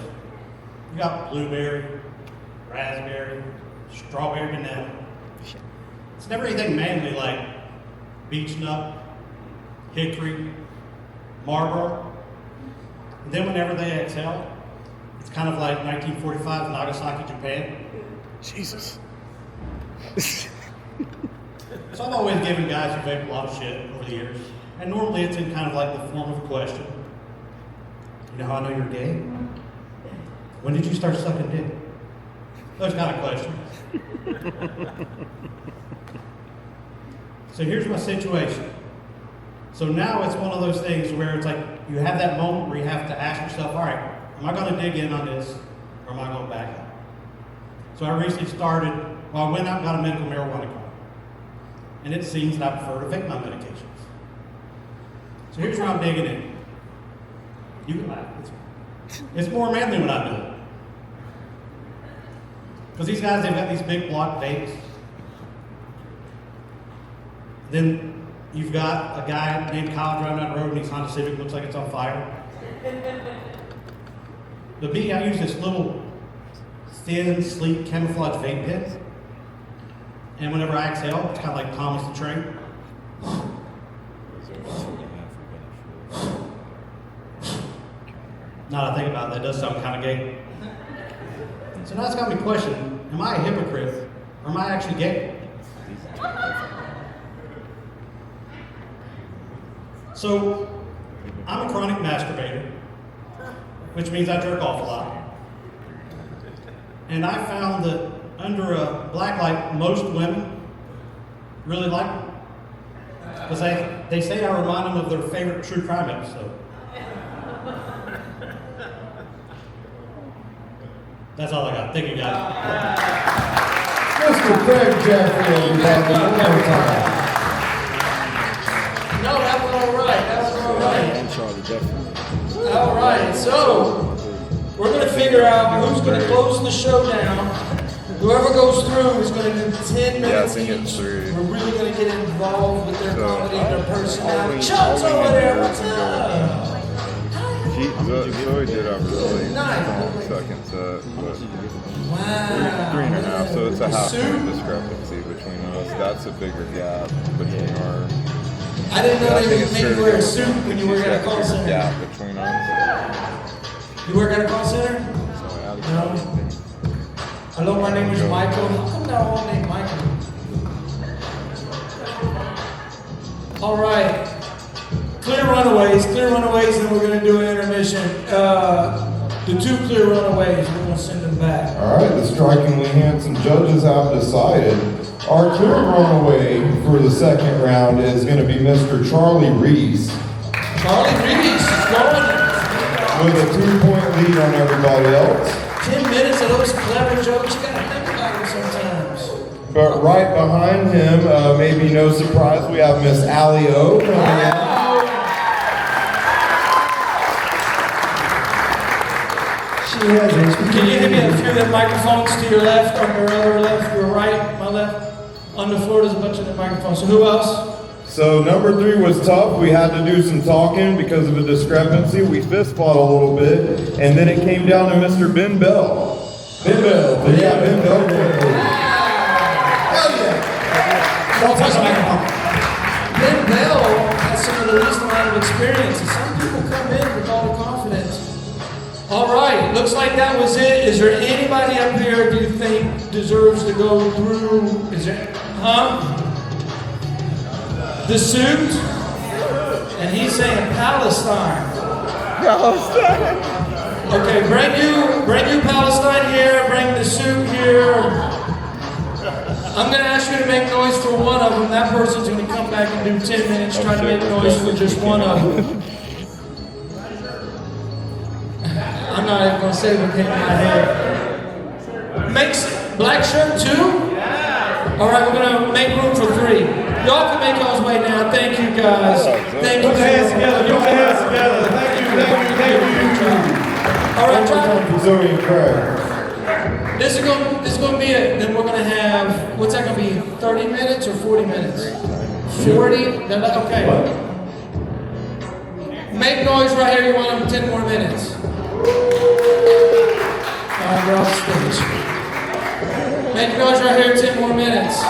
You got blueberry, raspberry, strawberry banana. It's never anything manly like beech nut, hickory, Marlboro. And then whenever they exhale, it's kind of like 1945 Nagasaki, Japan. Jesus. So I've always given guys who vape a lot of shit over the years. And normally it's in kind of like the form of a question. You know how I know you're gay? When did you start sucking dick? Those kind of questions. So here's my situation. So now it's one of those things where it's like you have that moment where you have to ask yourself, all right, am I going to dig in on this or am I going to back out? So I recently started, I went out and got a medical marijuana card. And it seems that I prefer to vape my medications. So here's where I'm digging in. You can laugh. It's more manly when I do it. Because these guys, they've got these big block vapes. Then you've got a guy named Kyle driving down the road and his Honda Civic looks like it's on fire. But me, I use this little thin, sleek, camouflage vape pen. And whenever I exhale, it's kind of like Thomas the Train. Now that I think about it, that does sound kind of gay. So now it's got me questioning, am I a hypocrite or am I actually gay? So, I'm a chronic masturbator, which means I jerk off a lot. And I found that under a black light, most women really like me. Because they say I remind them of their favorite true crime episode. That's all I got. Thank you, guys. Mr. Craig Jeffrey, everybody, one more time. No, that was all right. That was all right. All right, so we're going to figure out who's going to close the show down. Whoever goes through is going to do 10 minutes each. We're really going to get involved with their comedy and their personality. Chuck's over there. What's up? Zoe did have a really strong second set, but three and a half, so it's a half point discrepancy between us. That's a bigger gap between our. I didn't know they would make you wear a suit when you work at a call center. Gap between us. You work at a call center? No. Hello, my name is Michael. How come they're all named Michael? All right. Clear runaways, and we're going to do an intermission. The two clear runaways, we're going to send them back. All right, the strikingly handsome judges have decided. Our clear runaway for the second round is going to be Mr. Charlie Reese. Charlie Reese is going. With a 2-point lead on everybody else. 10 minutes of those clever jokes, you got to think about them sometimes. But right behind him, maybe no surprise, we have Miss Allie O coming in. Can you give me a few of the microphones to your left, on your other left, your right, my left? On the floor, there's a bunch of the microphones. So who else? So number 3 was tough. We had to do some talking because of a discrepancy. We fist fought a little bit, and then it came down to Mr. Ben Bell. Ben Bell. Yeah, Ben Bell. Hell yeah! Don't touch the microphone. Ben Bell has some of the least amount of experience, and some people come in with all the confidence. All right, looks like that was it. Is there anybody up here do you think deserves to go through? Is there, the suit? And he's saying Palestine. Palestine. Okay, bring you Palestine here. Bring the suit here. I'm gonna ask you to make noise for one of them. That person's gonna come back and do 10 minutes trying to make noise for just one of them. I'm not even going to say what came in my head. Black shirt, 2? Yeah. All right, we're gonna make room for 3. Y'all can make y'all's way now. Thank you, guys. Thank you. Put your hands together. Put your hands together. Thank you. All right, try. Prayer. This is gonna be it. Then we're gonna have, what's that gonna be? 30 minutes or 40 minutes? 40? Okay. Make noise right here. You want them 10 more minutes. You're off stage. Make noise right here. 10 more minutes.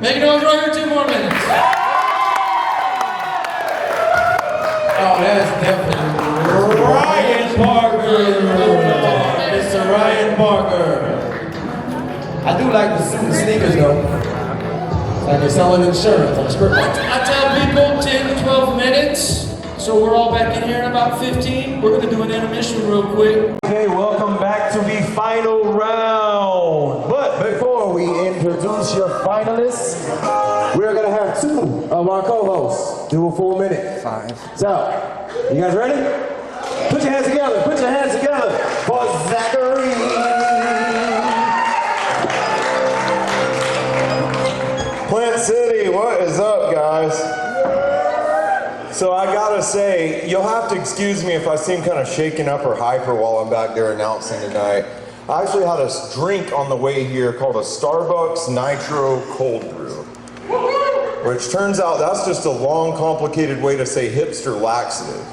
Make noise right here. 10 more minutes. Oh, that's definitely Ryan Parker. Mr. Ryan Parker. I do like the suit and sneakers though. It's like they're selling insurance on the script. I tell people 10 to 12 minutes, so we're all back in here in about 15. We're gonna do an intermission real quick. Okay, welcome back to the final round. But before we introduce your finalists, we're gonna have 2 of our co-hosts do a full minute. 5. So, you guys ready? Put your hands together. Put your hands together for Zachary. Plant City, what is up, guys? So I gotta say, you'll have to excuse me if I seem kind of shaken up or hyper while I'm back there announcing tonight. I actually had a drink on the way here called a Starbucks Nitro Cold Brew, which turns out that's just a long, complicated way to say hipster laxative.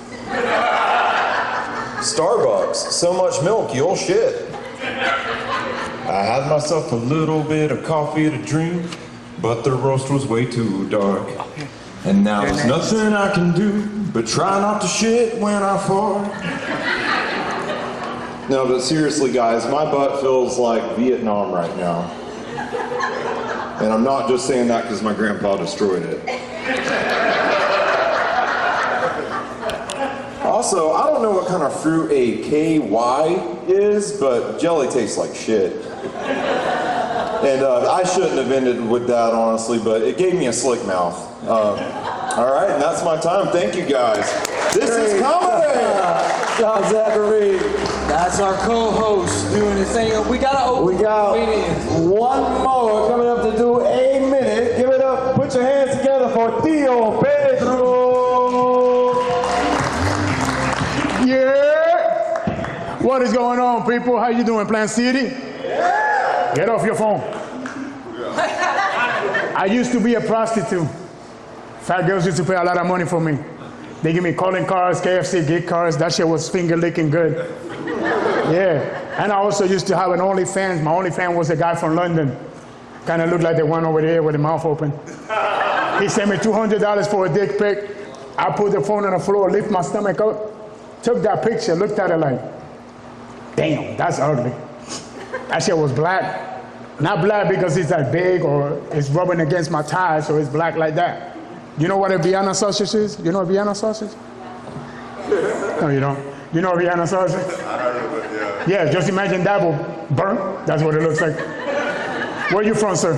Starbucks, so much milk, you'll shit. I had myself a little bit of coffee to drink, but the roast was way too dark. And now there's nothing I can do but try not to shit when I fart. No, but seriously, guys, my butt feels like Vietnam right now. And I'm not just saying that because my grandpa destroyed it. Also, I don't know what kind of fruit a KY is, but jelly tastes like shit. And I shouldn't have ended with that, honestly, but it gave me a slick mouth. All right, and that's my time. Thank you, guys. This is comedy. John Zachary. That's our co-host doing his thing. We got comedians. One more coming up to do a minute. Give it up. Put your hands together for Theo Pedro. Yeah. What is going on, people? How you doing, Plant City? Get off your phone. I used to be a prostitute. Fat girls used to pay a lot of money for me. They give me calling cards, KFC gift cards. That shit was finger licking good. Yeah. And I also used to have an OnlyFans. My OnlyFans was a guy from London. Kind of looked like the one over there with the mouth open. He sent me $200 for a dick pic. I put the phone on the floor, lift my stomach up, took that picture, looked at it like, damn, that's ugly. That shit was black. Not black because it's that big or it's rubbing against my thighs, so it's black like that. You know what a Vienna sausage is? You know a Vienna sausage? No, you don't. You know a Vienna sausage? I don't know, but yeah. Yeah, just imagine that will burn. That's what it looks like. Where are you from, sir?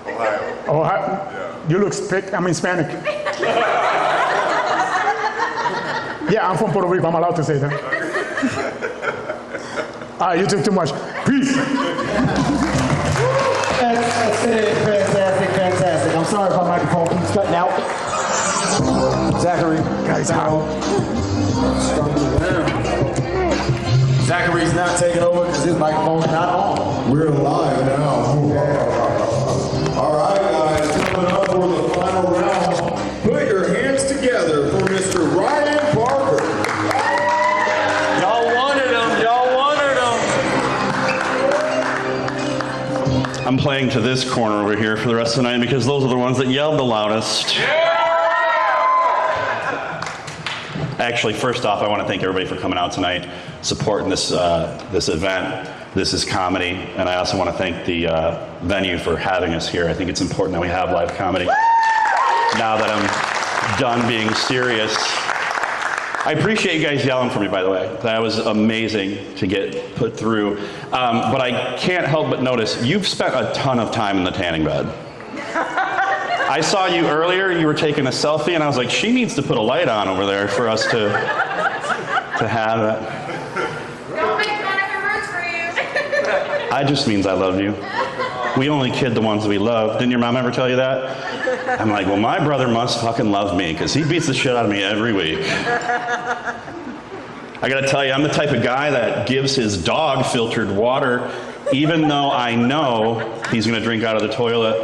Ohio. Ohio? Yeah. You look Hispanic. Yeah, I'm from Puerto Rico. I'm allowed to say that. All right, you took too much. Peace. Fantastic. I'm sorry if my microphone keeps cutting out. Zachary, guys, Zachary's not taking over because his microphone's not on. We're live now. All right, guys, coming up for the final round. Put your hands together for Mr. Ryan Parker. Y'all wanted him. Y'all wanted him. I'm playing to this corner over here for the rest of the night because those are the ones that yelled the loudest. Actually, first off, I want to thank everybody for coming out tonight, supporting this this event. This is comedy, and I also want to thank the venue for having us here. I think it's important that we have live comedy. Now that I'm done being serious, I appreciate you guys yelling for me, by the way. That was amazing to get put through. But I can't help but notice, you've spent a ton of time in the tanning bed. I saw you earlier, you were taking a selfie, and I was like, she needs to put a light on over there for us to have it. I just means I love you. We only kid the ones we love. Didn't your mom ever tell you that? I'm like, well, my brother must fucking love me because he beats the shit out of me every week. I gotta tell you, I'm the type of guy that gives his dog filtered water even though I know he's gonna drink out of the toilet.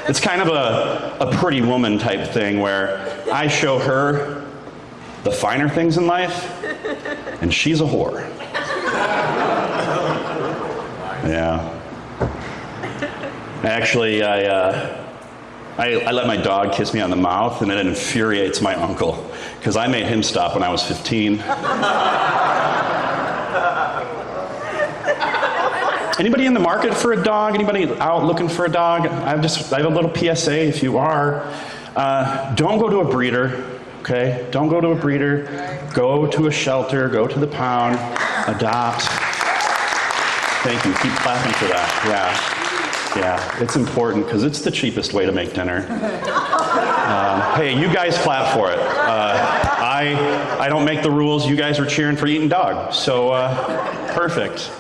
It's kind of a pretty woman type thing where I show her the finer things in life and she's a whore. Yeah. Actually, I let my dog kiss me on the mouth, and it infuriates my uncle, because I made him stop when I was 15. Anybody in the market for a dog? Anybody out looking for a dog? I have a little PSA if you are. Don't go to a breeder, okay? Don't go to a breeder. Go to a shelter, go to the pound, adopt. Thank you, keep clapping for that, yeah. Yeah, it's important because it's the cheapest way to make dinner. Hey, you guys clap for it. I don't make the rules. You guys are cheering for eating dog, so perfect.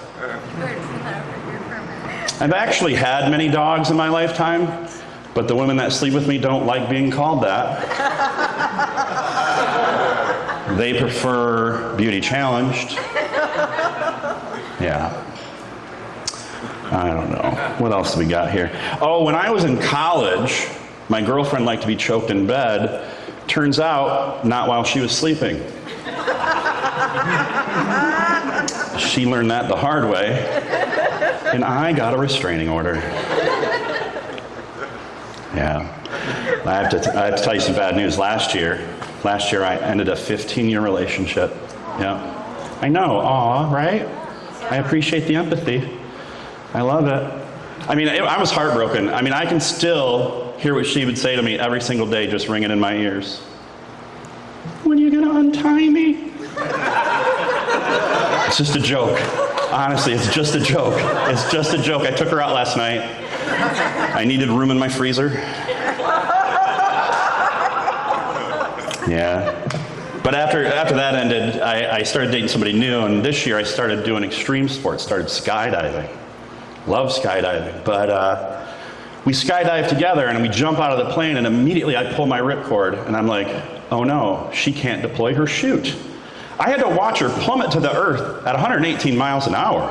I've actually had many dogs in my lifetime, but the women that sleep with me don't like being called that. They prefer beauty challenged. Yeah. I don't know. What else do we got here? Oh, when I was in college, my girlfriend liked to be choked in bed. Turns out, not while she was sleeping. She learned that the hard way, and I got a restraining order. Yeah. I have to tell you some bad news. Last year I ended a 15-year relationship. Yeah. I know. Aw, right? I appreciate the empathy. I love it. I mean, I was heartbroken. I mean, I can still hear what she would say to me every single day, just ringing in my ears. When are you gonna untie me? It's just a joke. Honestly, it's just a joke. It's just a joke. I took her out last night. I needed room in my freezer. Yeah. But after that ended, I started dating somebody new, and this year I started doing extreme sports, started skydiving. Love skydiving, but we skydive together and we jump out of the plane and immediately I pull my ripcord and I'm like, oh no, she can't deploy her chute. I had to watch her plummet to the earth at 118 miles an hour.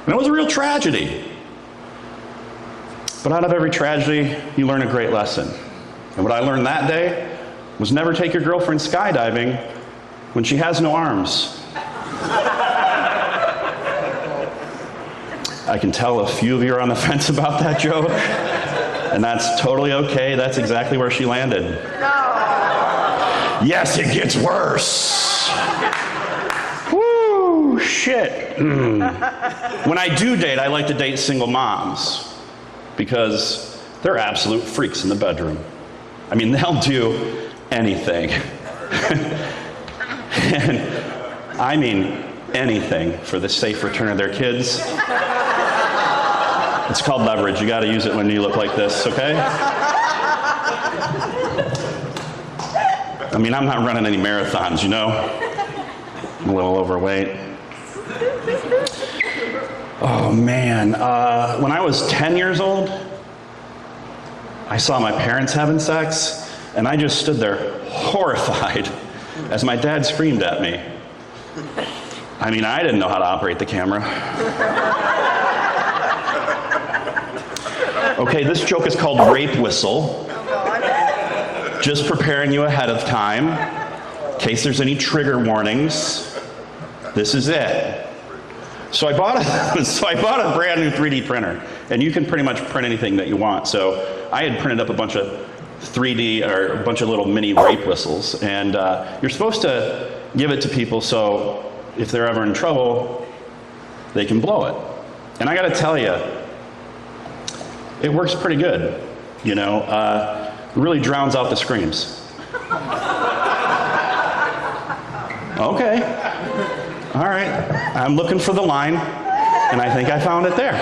And it was a real tragedy. But out of every tragedy, you learn a great lesson. And what I learned that day was never take your girlfriend skydiving when she has no arms. I can tell a few of you are on the fence about that joke, and that's totally okay. That's exactly where she landed. Yes, it gets worse. Woo, shit. When I do date, I like to date single moms because they're absolute freaks in the bedroom. I mean, they'll do anything. And I mean anything for the safe return of their kids. It's called leverage. You got to use it when you look like this, okay? I mean, I'm not running any marathons, you know? I'm a little overweight. Oh, man. When I was 10 years old, I saw my parents having sex, and I just stood there horrified as my dad screamed at me. I mean, I didn't know how to operate the camera. Okay, this joke is called Rape Whistle. Just preparing you ahead of time, in case there's any trigger warnings. This is it. So I bought a brand new 3D printer, and you can pretty much print anything that you want. So I had printed up a bunch of 3D, or a bunch of little mini rape whistles, and you're supposed to give it to people so if they're ever in trouble, they can blow it. And I gotta tell you, it works pretty good, you know. It really drowns out the screams. Okay, all right. I'm looking for the line, and I think I found it there.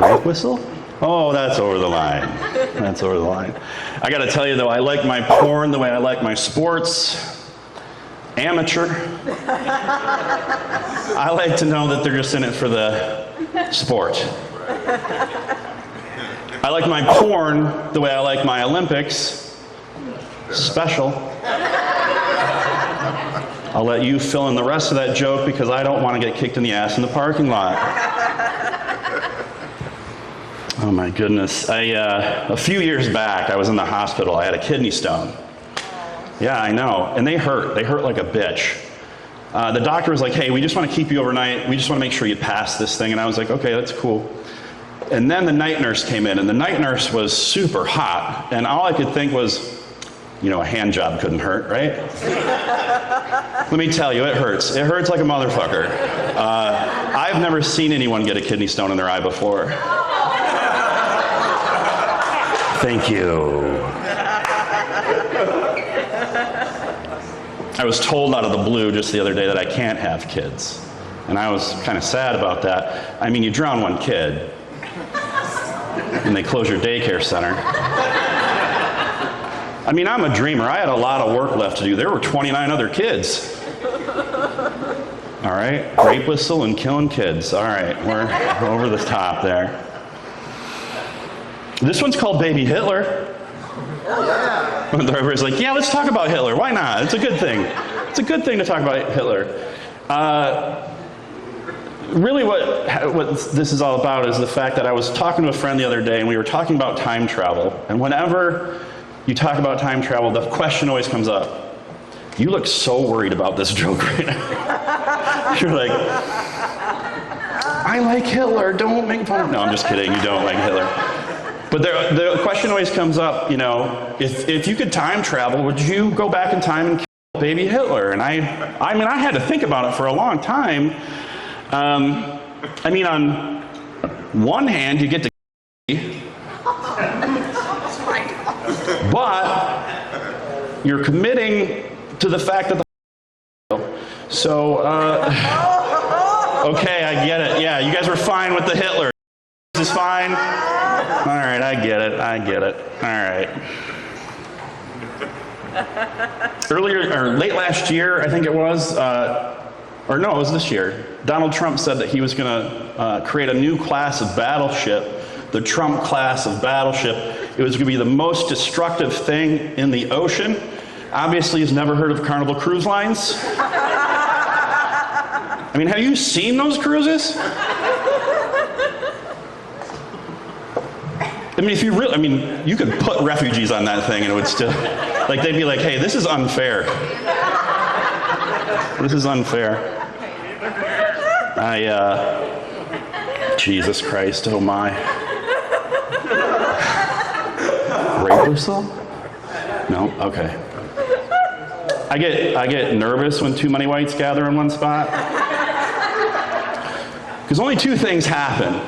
Rape whistle? Oh, that's over the line. That's over the line. I gotta tell you though, I like my porn the way I like my sports. amateur. I like to know that they're just in it for the sport. I like my porn the way I like my Olympics. Special. I'll let you fill in the rest of that joke because I don't want to get kicked in the ass in the parking lot. Oh my goodness. A few years back, I was in the hospital. I had a kidney stone. Yeah, I know. And they hurt. They hurt like a bitch. The doctor was like, hey, we just want to keep you overnight. We just want to make sure you pass this thing. And I was like, okay, that's cool. And then the night nurse came in, and the night nurse was super hot. And all I could think was, you know, a hand job couldn't hurt, right? Let me tell you, it hurts. It hurts like a motherfucker. I've never seen anyone get a kidney stone in their eye before. Thank you. I was told out of the blue just the other day that I can't have kids. And I was kind of sad about that. I mean, you drown one kid, and they close your daycare center. I mean, I'm a dreamer. I had a lot of work left to do. There were 29 other kids. All right, rape whistle and killing kids. All right, we're over the top there. This one's called Baby Hitler. Oh, yeah. Everybody's like, yeah, let's talk about Hitler. Why not? It's a good thing. It's a good thing to talk about Hitler. Really what this is all about is the fact that I was talking to a friend the other day, and we were talking about time travel. And whenever you talk about time travel, the question always comes up. You look so worried about this joke right now. You're like, I like Hitler, don't make fun of him. No, I'm just kidding, you don't like Hitler. But the question always comes up, you know, if you could time travel, would you go back in time and kill baby Hitler? And I mean, I had to think about it for a long time. I mean, on one hand, you get to but you're committing to the fact that so, okay, I get it. Yeah, you guys were fine with the Hitler. This is fine. All right, I get it. All right. Earlier, or late last year, I think it was, or no, it was this year, Donald Trump said that he was going to create a new class of battleship, the Trump class of battleship. It was going to be the most destructive thing in the ocean. Obviously, he's never heard of Carnival Cruise Lines. I mean, have you seen those cruises? I mean, if you really, I mean, you could put refugees on that thing and it would still, like, they'd be like, hey, this is unfair. This is unfair. Jesus Christ, oh my. Rape whistle? No? Okay. I get nervous when too many whites gather in one spot. Because only two things happen.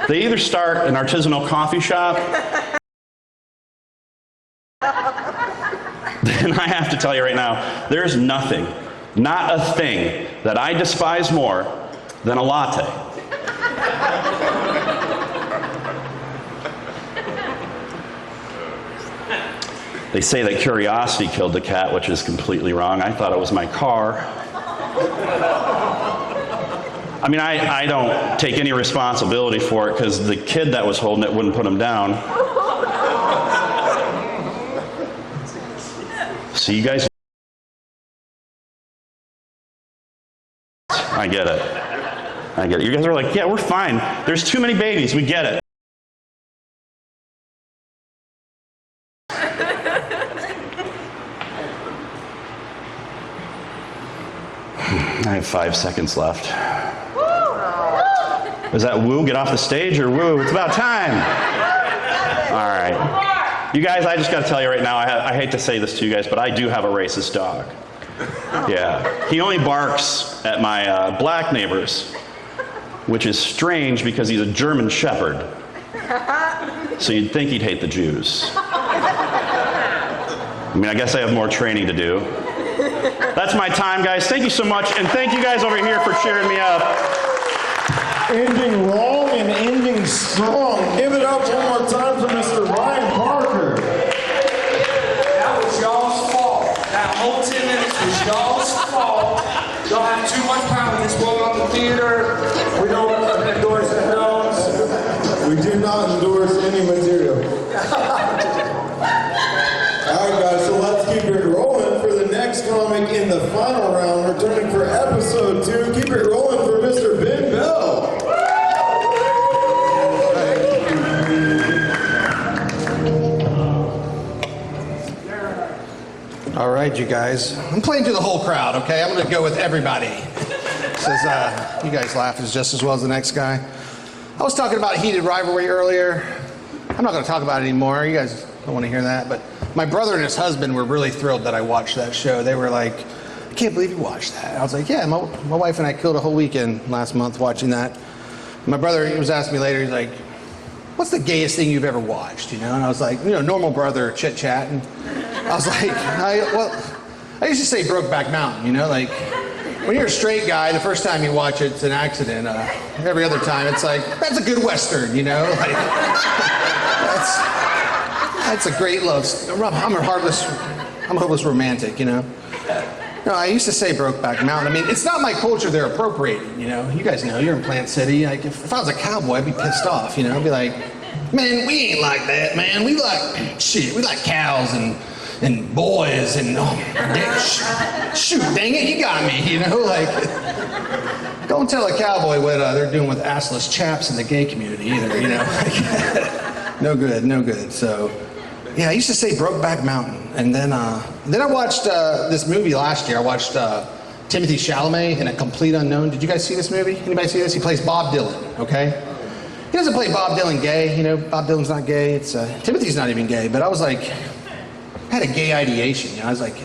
They either start an artisanal coffee shop, then I have to tell you right now, there's nothing, not a thing, that I despise more than a latte. They say that curiosity killed the cat, which is completely wrong. I thought it was my car. I mean, I don't take any responsibility for it because the kid that was holding it wouldn't put him down. So you guys... I get it. I get it. You guys are like, yeah, we're fine. There's too many babies. We get it. I have 5 seconds left. Is that woo? Get off the stage or woo? It's about time. All right. You guys, I just got to tell you right now, I hate to say this to you guys, but I do have a racist dog. Yeah. He only barks at my black neighbors, which is strange because he's a German Shepherd. So you'd think he'd hate the Jews. I mean, I guess I have more training to do. That's my time, guys. Thank you so much, and thank you guys over here for cheering me up. Ending wrong and ending strong. Give it up one more time for Mr. Ryan Parker. That was y'all's fault. theater. We don't endorse films. We do not endorse any material. Alright guys, so let's keep it rolling for the next comic in the final round. Returning for episode 2. Keep it rolling for Mr. Ben Bell. All right, you guys. I'm playing to the whole crowd, okay? I'm going to go with everybody. Says, you guys laugh just as well as the next guy. I was talking about heated rivalry earlier. I'm not going to talk about it anymore. You guys don't want to hear that. But my brother and his husband were really thrilled that I watched that show. They were like, I can't believe you watched that. I was like, yeah, my wife and I killed a whole weekend last month watching that. My brother, he was asking me later, he's like, what's the gayest thing you've ever watched, you know? And I was like, normal brother chit-chat. And I was like, I used to say Brokeback Mountain, you know? Like, when you're a straight guy, the first time you watch it, it's an accident. Every other time, it's like, that's a good Western, you know? Like, that's a great love story. I'm a hopeless romantic, you know? No, I used to say Brokeback Mountain. I mean, it's not my culture they're appropriating, you know? You guys know, you're in Plant City. Like, if I was a cowboy, I'd be pissed off, you know? I'd be like, man, we ain't like that, man. We like cows and boys and, shoot, dang it, you got me, you know? Like, don't tell a cowboy what they're doing with assless chaps in the gay community either, you know? Like, no good. So, yeah, I used to say Brokeback Mountain. And then I watched this movie last year. I watched Timothy Chalamet in A Complete Unknown. Did you guys see this movie? Anybody see this? He plays Bob Dylan, okay? He doesn't play Bob Dylan gay, you know, Bob Dylan's not gay. Timothy's not even gay, but I was like, I had a gay ideation, you know, I was like,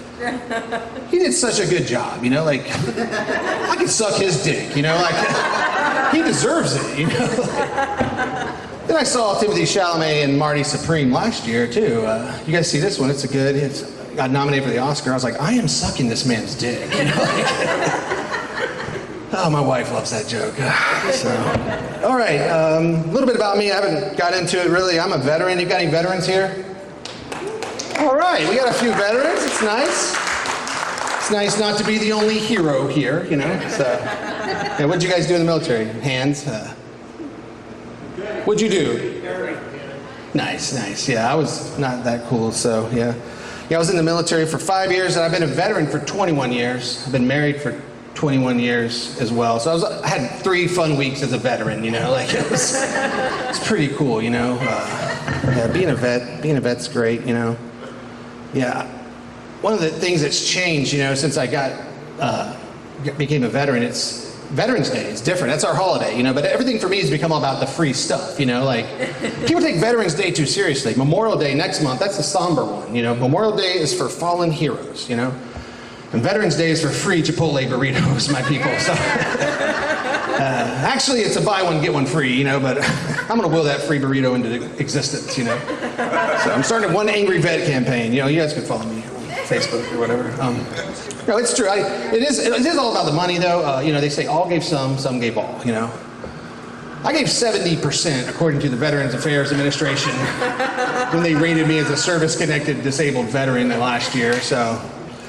he did such a good job, you know, like, I could suck his dick, you know, like, he deserves it, you know. Then I saw Timothy Chalamet and Marty Supreme last year, too. You guys see this one? It's got nominated for the Oscar. I was like, I am sucking this man's dick, you know, like, oh, my wife loves that joke. So, all right, a little bit about me. I haven't got into it, really. I'm a veteran. You got any veterans here? All right, we got a few veterans. It's nice. It's nice not to be the only hero here, you know. So, yeah, what'd you guys do in the military? Hands? What'd you do? Nice. Yeah, I was not that cool, so yeah. Yeah, I was in the military for 5 years, and I've been a veteran for 21 years. I've been married for 21 years as well. So I had 3 fun weeks as a veteran, you know. Like, it's pretty cool, you know. Yeah, being a vet's great, you know. Yeah, one of the things that's changed, you know, since I became a veteran, it's Veterans Day. It's different. That's our holiday, you know, but everything for me has become all about the free stuff, you know, like, people take Veterans Day too seriously. Memorial Day next month, that's the somber one, you know. Memorial Day is for fallen heroes, you know, and Veterans Day is for free Chipotle burritos, my people. So, actually, it's a buy one, get one free, you know, but I'm going to will that free burrito into existence, you know. So I'm starting a One Angry Vet campaign. You know, you guys can follow me on Facebook or whatever. No, it's true. It is all about the money, though. You know, they say all gave some gave all, you know. I gave 70%, according to the Veterans Affairs Administration, when they rated me as a service-connected disabled veteran last year. So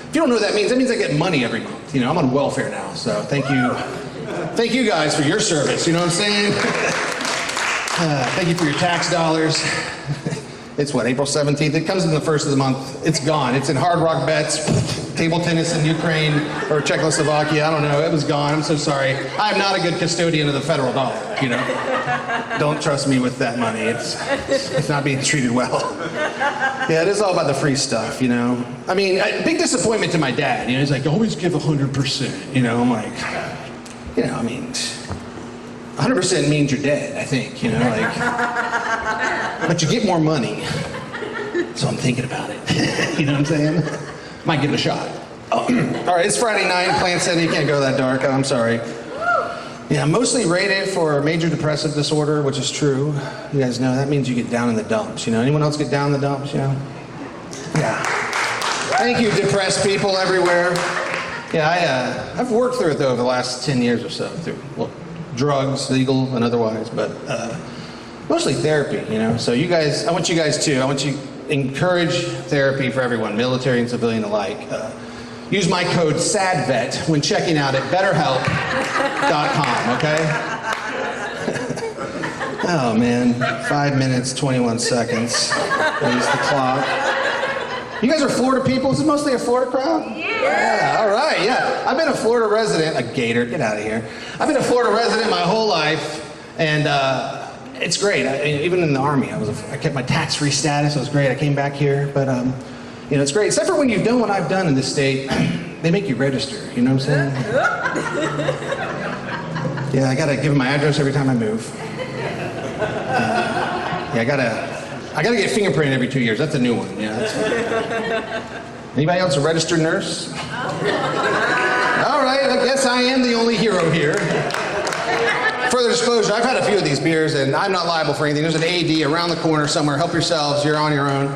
if you don't know what that means I get money every month. You know, I'm on welfare now, so thank you guys for your service, you know what I'm saying? Thank you for your tax dollars. It's what, April 17th? It comes in the first of the month. It's gone. It's in Hard Rock bets, table tennis in Ukraine or Czechoslovakia. I don't know. It was gone. I'm so sorry. I'm not a good custodian of the federal dollar, you know. Don't trust me with that money. It's not being treated well. Yeah, it is all about the free stuff, you know. I mean, big disappointment to my dad. You know, he's like, always give 100%. You know, I'm like, you know, I mean, 100% means you're dead, I think, you know, like, but you get more money, so I'm thinking about it, you know what I'm saying? Might give it a shot. Oh, all right, it's Friday night, Plant City, you can't go that dark, I'm sorry. Yeah, mostly rated for major depressive disorder, which is true. You guys know, that means you get down in the dumps, you know? Anyone else get down in the dumps, you know? Yeah. Thank you, depressed people everywhere. Yeah, I've worked through it, though, over the last 10 years or so, through, well, drugs, legal and otherwise, but mostly therapy, you know. So you guys, I want you to encourage therapy for everyone, military and civilian alike. use my code SADVET when checking out at betterhelp.com, okay? Oh man, 5 minutes, 21 seconds. Raise the clock. You guys are Florida people? Is it mostly a Florida crowd? Yeah, all right, yeah. I've been a Florida resident, a gator, get out of here. I've been a Florida resident my whole life, and it's great. Even in the Army, I kept my tax-free status. It was great. I came back here, but it's great. Except for when you've done what I've done in this state, they make you register. You know what I'm saying? Yeah, I gotta give them my address every time I move. Yeah, I gotta get fingerprinted every 2 years. That's a new one. Yeah. That's Anybody else a registered nurse? All right, I guess I am the only hero here. Further disclosure, I've had a few of these beers, and I'm not liable for anything. There's an AD around the corner somewhere. Help yourselves. You're on your own.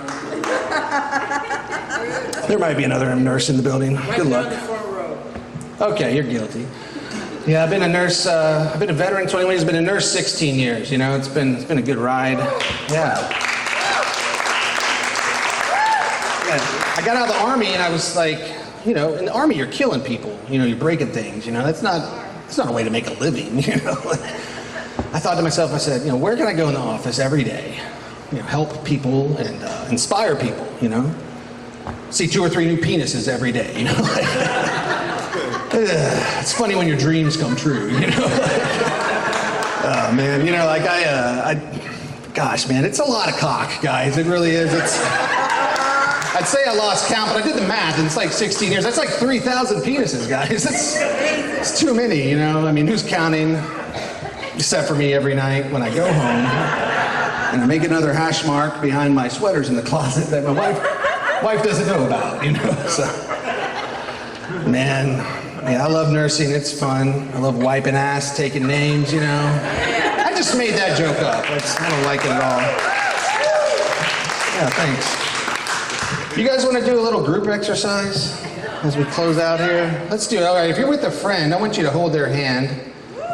There might be another nurse in the building. Good luck. Okay, you're guilty. Yeah, I've been a nurse. I've been a veteran 21 years. I've been a nurse 16 years. You know, it's been a good ride. Yeah. I got out of the Army, and I was like, in the Army you're killing people. You're breaking things. That's not a way to make a living. I thought to myself, I said, where can I go in the office every day? Help people and inspire people. See 2 or 3 new penises every day. It's funny when your dreams come true. Oh man, gosh, man, it's a lot of cock, guys. It really is. I'd say I lost count, but I did the math, and it's like 16 years. That's like 3,000 penises, guys. It's too many, who's counting? Except for me every night when I go home, and I make another hash mark behind my sweaters in the closet that my wife doesn't know about, So, man, yeah, I love nursing. It's fun. I love wiping ass, taking names, I just made that joke up. I don't like it at all. Yeah, thanks. You guys want to do a little group exercise as we close out here? Let's do it. All right, if you're with a friend, I want you to hold their hand,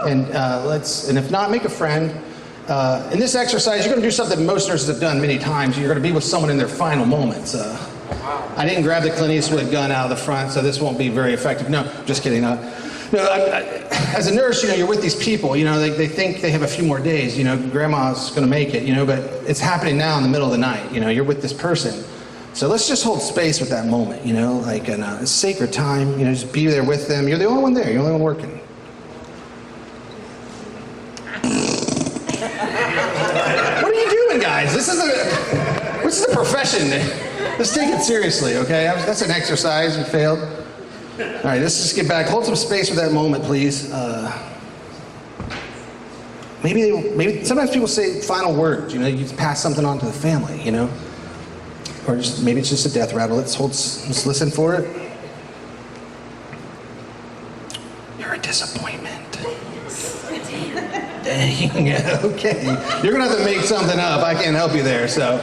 and and if not, make a friend. In this exercise, you're going to do something most nurses have done many times. You're going to be with someone in their final moments. I didn't grab the Clint Eastwood gun out of the front, so this won't be very effective. No, just kidding. As a nurse, you're with these people. They think they have a few more days. Grandma's going to make it. But it's happening now in the middle of the night. You're with this person. So let's just hold space with that moment. Like a sacred time. Just be there with them. You're the only one there. You're the only one working. What are you doing, guys? This is a profession. Let's take it seriously, okay? That's an exercise. You failed. All right, let's just get back. Hold some space with that moment, please. Maybe sometimes people say final words. You just pass something on to the family. Or maybe it's just a death rattle. Let's listen for it. You're a disappointment. Dang. Okay. You're gonna have to make something up. I can't help you there. So,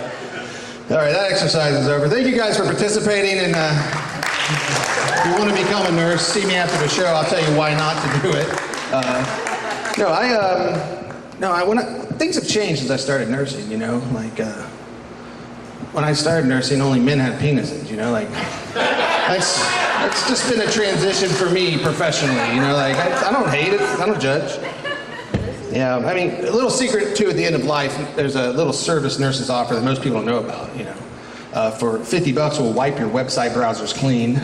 all right, that exercise is over. Thank you guys for participating. And if you want to become a nurse, see me after the show. I'll tell you why not to do it. Things have changed since I started nursing. When I started nursing, only men had penises. That's just been a transition for me professionally. I don't hate it. I don't judge. Yeah, a little secret too at the end of life, there's a little service nurses offer that most people don't know about, For $50, we'll wipe your website browsers clean.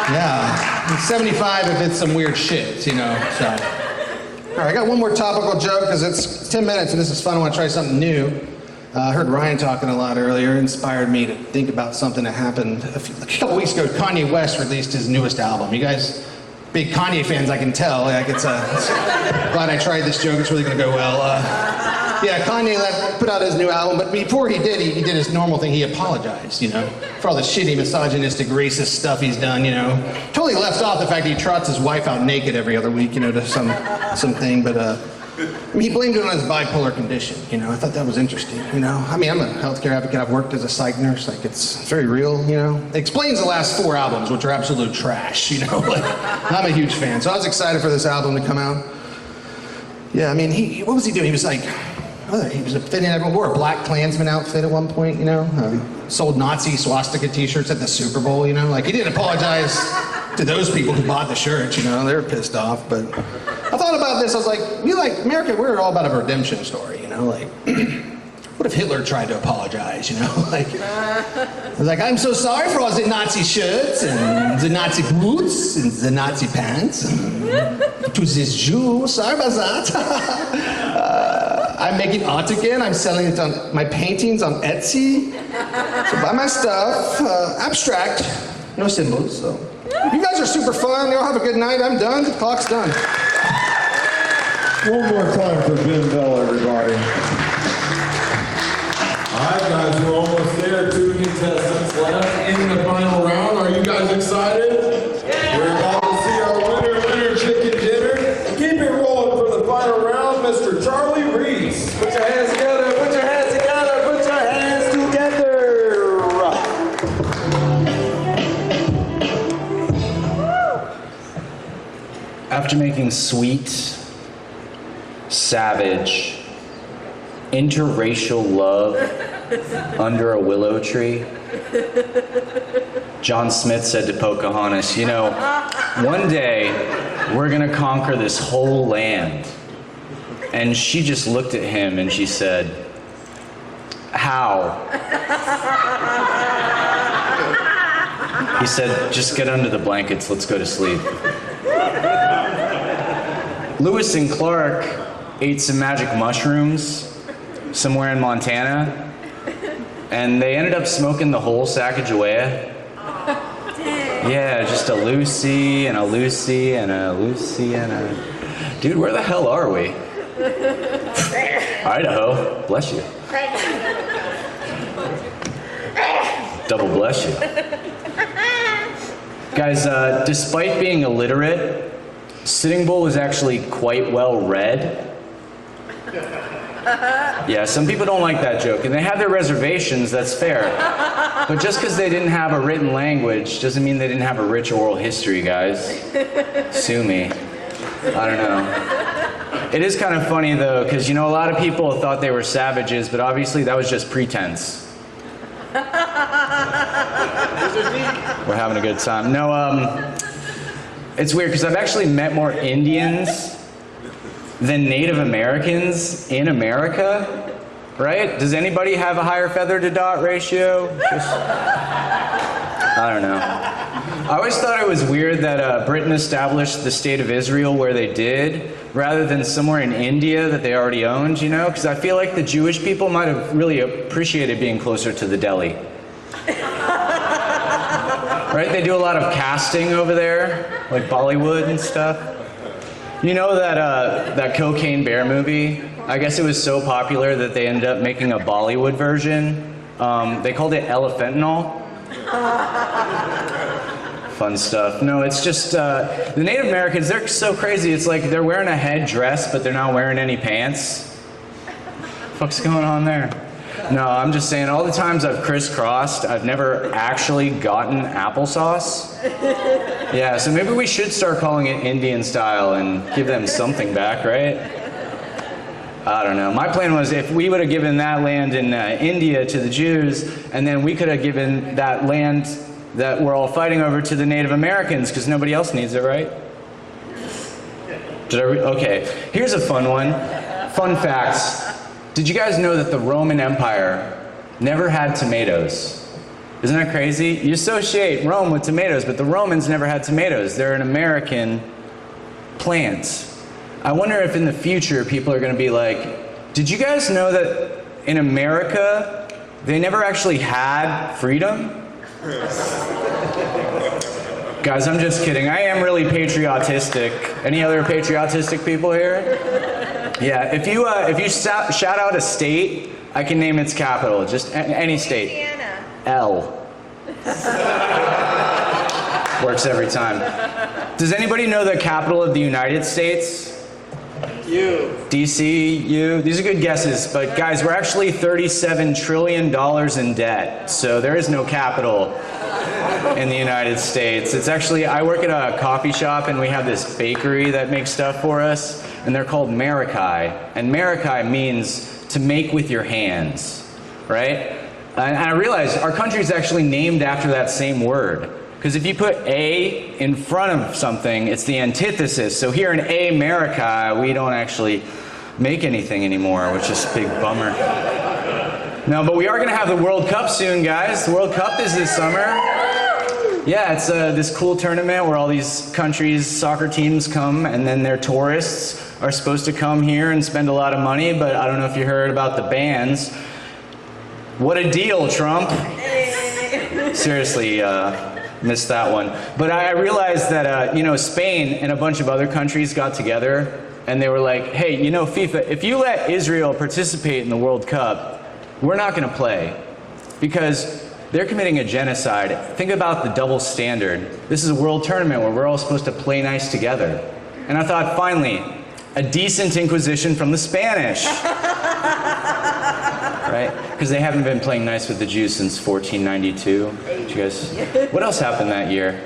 Yeah, and 75 if it's some weird shit, so. All right, I got one more topical joke because it's 10 minutes and this is fun. I want to try something new. I heard Ryan talking a lot earlier, inspired me to think about something that happened a couple weeks ago. Kanye West released his newest album. You guys big Kanye fans, I can tell. It's glad I tried this joke. It's really going to go well. Kanye put out his new album, but before he did his normal thing. He apologized, for all the shitty, misogynistic, racist stuff he's done, Totally left off the fact that he trots his wife out naked every other week, to something. But he blamed it on his bipolar condition, I thought that was interesting, I'm a healthcare advocate. I've worked as a psych nurse. It's very real, It explains the last 4 albums, which are absolute trash, I'm a huge fan. So I was excited for this album to come out. Yeah, what was he doing? He was like, He was a fitting. Everyone wore a black Klansman outfit at one point, you know. Sold Nazi swastika T-shirts at the Super Bowl, you know. Like he didn't apologize to those people who bought the shirts, you know. They were pissed off. But I thought about this. I was like, we like America. We're all about a redemption story, you know. Like, what if Hitler tried to apologize, you know? Like, I was like, I'm so sorry for all the Nazi shirts and the Nazi boots and the Nazi pants. To this Jew, sorry about that. I'm making art again. I'm selling it on my paintings on Etsy. So buy my stuff. Abstract, no symbols. So you guys are super fun. Y'all have a good night. I'm done. The clock's done. One more time for Ben Bell, everybody. All right, guys, we're almost there. 2 contestants left in the final round. Are you guys excited? We're about to see our winner chicken dinner. Keep it rolling for the final round, Mr. Charlie Reese. Put your hands together, put your hands together, put your hands together. After making sweet, savage, interracial love under a willow tree, John Smith said to Pocahontas, you know, one day we're gonna conquer this whole land. And she just looked at him and she said, how? He said, just get under the blankets, let's go to sleep. Lewis and Clark ate some magic mushrooms somewhere in Montana, and they ended up smoking the whole Sacagawea. Yeah, just a Lucy and a Lucy and a Lucy and a... Dude, where the hell are we? Idaho, bless you. Double bless you. Guys, despite being illiterate, Sitting Bull is actually quite well read. Yeah, some people don't like that joke, and they have their reservations, that's fair. But just because they didn't have a written language doesn't mean they didn't have a rich oral history, guys. Sue me. I don't know. It is kind of funny, though, because, you know, a lot of people thought they were savages, but obviously that was just pretense. We're having a good time. No, it's weird, because I've actually met more Indians than Native Americans in America, right? Does anybody have a higher feather to dot ratio? I don't know. I always thought it was weird that Britain established the state of Israel where they did, rather than somewhere in India that they already owned, you know? Because I feel like the Jewish people might have really appreciated being closer to the deli. Right? They do a lot of casting over there, like Bollywood and stuff. You know that Cocaine Bear movie? I guess it was so popular that they ended up making a Bollywood version. They called it Elephantanol. Fun stuff. No, it's just, the Native Americans, they're so crazy. It's like they're wearing a headdress, but they're not wearing any pants. What the fuck's going on there? No, I'm just saying, all the times I've crisscrossed, I've never actually gotten applesauce. Yeah, so maybe we should start calling it Indian style and give them something back, right? I don't know. My plan was if we would have given that land in India to the Jews, and then we could have given that land that we're all fighting over to the Native Americans, because nobody else needs it, right? Okay, here's a fun one. Fun facts. Did you guys know that the Roman Empire never had tomatoes? Isn't that crazy? You associate Rome with tomatoes, but the Romans never had tomatoes. They're an American plant. I wonder if in the future people are going to be like, did you guys know that in America they never actually had freedom? Guys, I'm just kidding. I am really patriotistic. Any other patriotistic people here? Yeah, if you shout out a state, I can name its capital. Just any state. Indiana. L. Works every time. Does anybody know the capital of the United States? You. DC, U. These are good guesses, but guys, we're actually $37 trillion in debt, so there is no capital in the United States. It's actually, I work at a coffee shop and we have this bakery that makes stuff for us, and they're called Maracay. And Maracay means to make with your hands, right? And I realized our country is actually named after that same word. Because if you put A in front of something, it's the antithesis. So here in America, we don't actually make anything anymore, which is a big bummer. No, but we are going to have the World Cup soon, guys. The World Cup is this summer. Yeah, it's this cool tournament where all these countries' soccer teams come, and then their tourists are supposed to come here and spend a lot of money, but I don't know if you heard about the bans. What a deal, Trump. Seriously, missed that one. But I realized that, Spain and a bunch of other countries got together, and they were like, hey, FIFA, if you let Israel participate in the World Cup, we're not going to play, because they're committing a genocide. Think about the double standard. This is a world tournament where we're all supposed to play nice together. And I thought, finally, a decent inquisition from the Spanish. Right? Because they haven't been playing nice with the Jews since 1492. Did you guys? What else happened that year?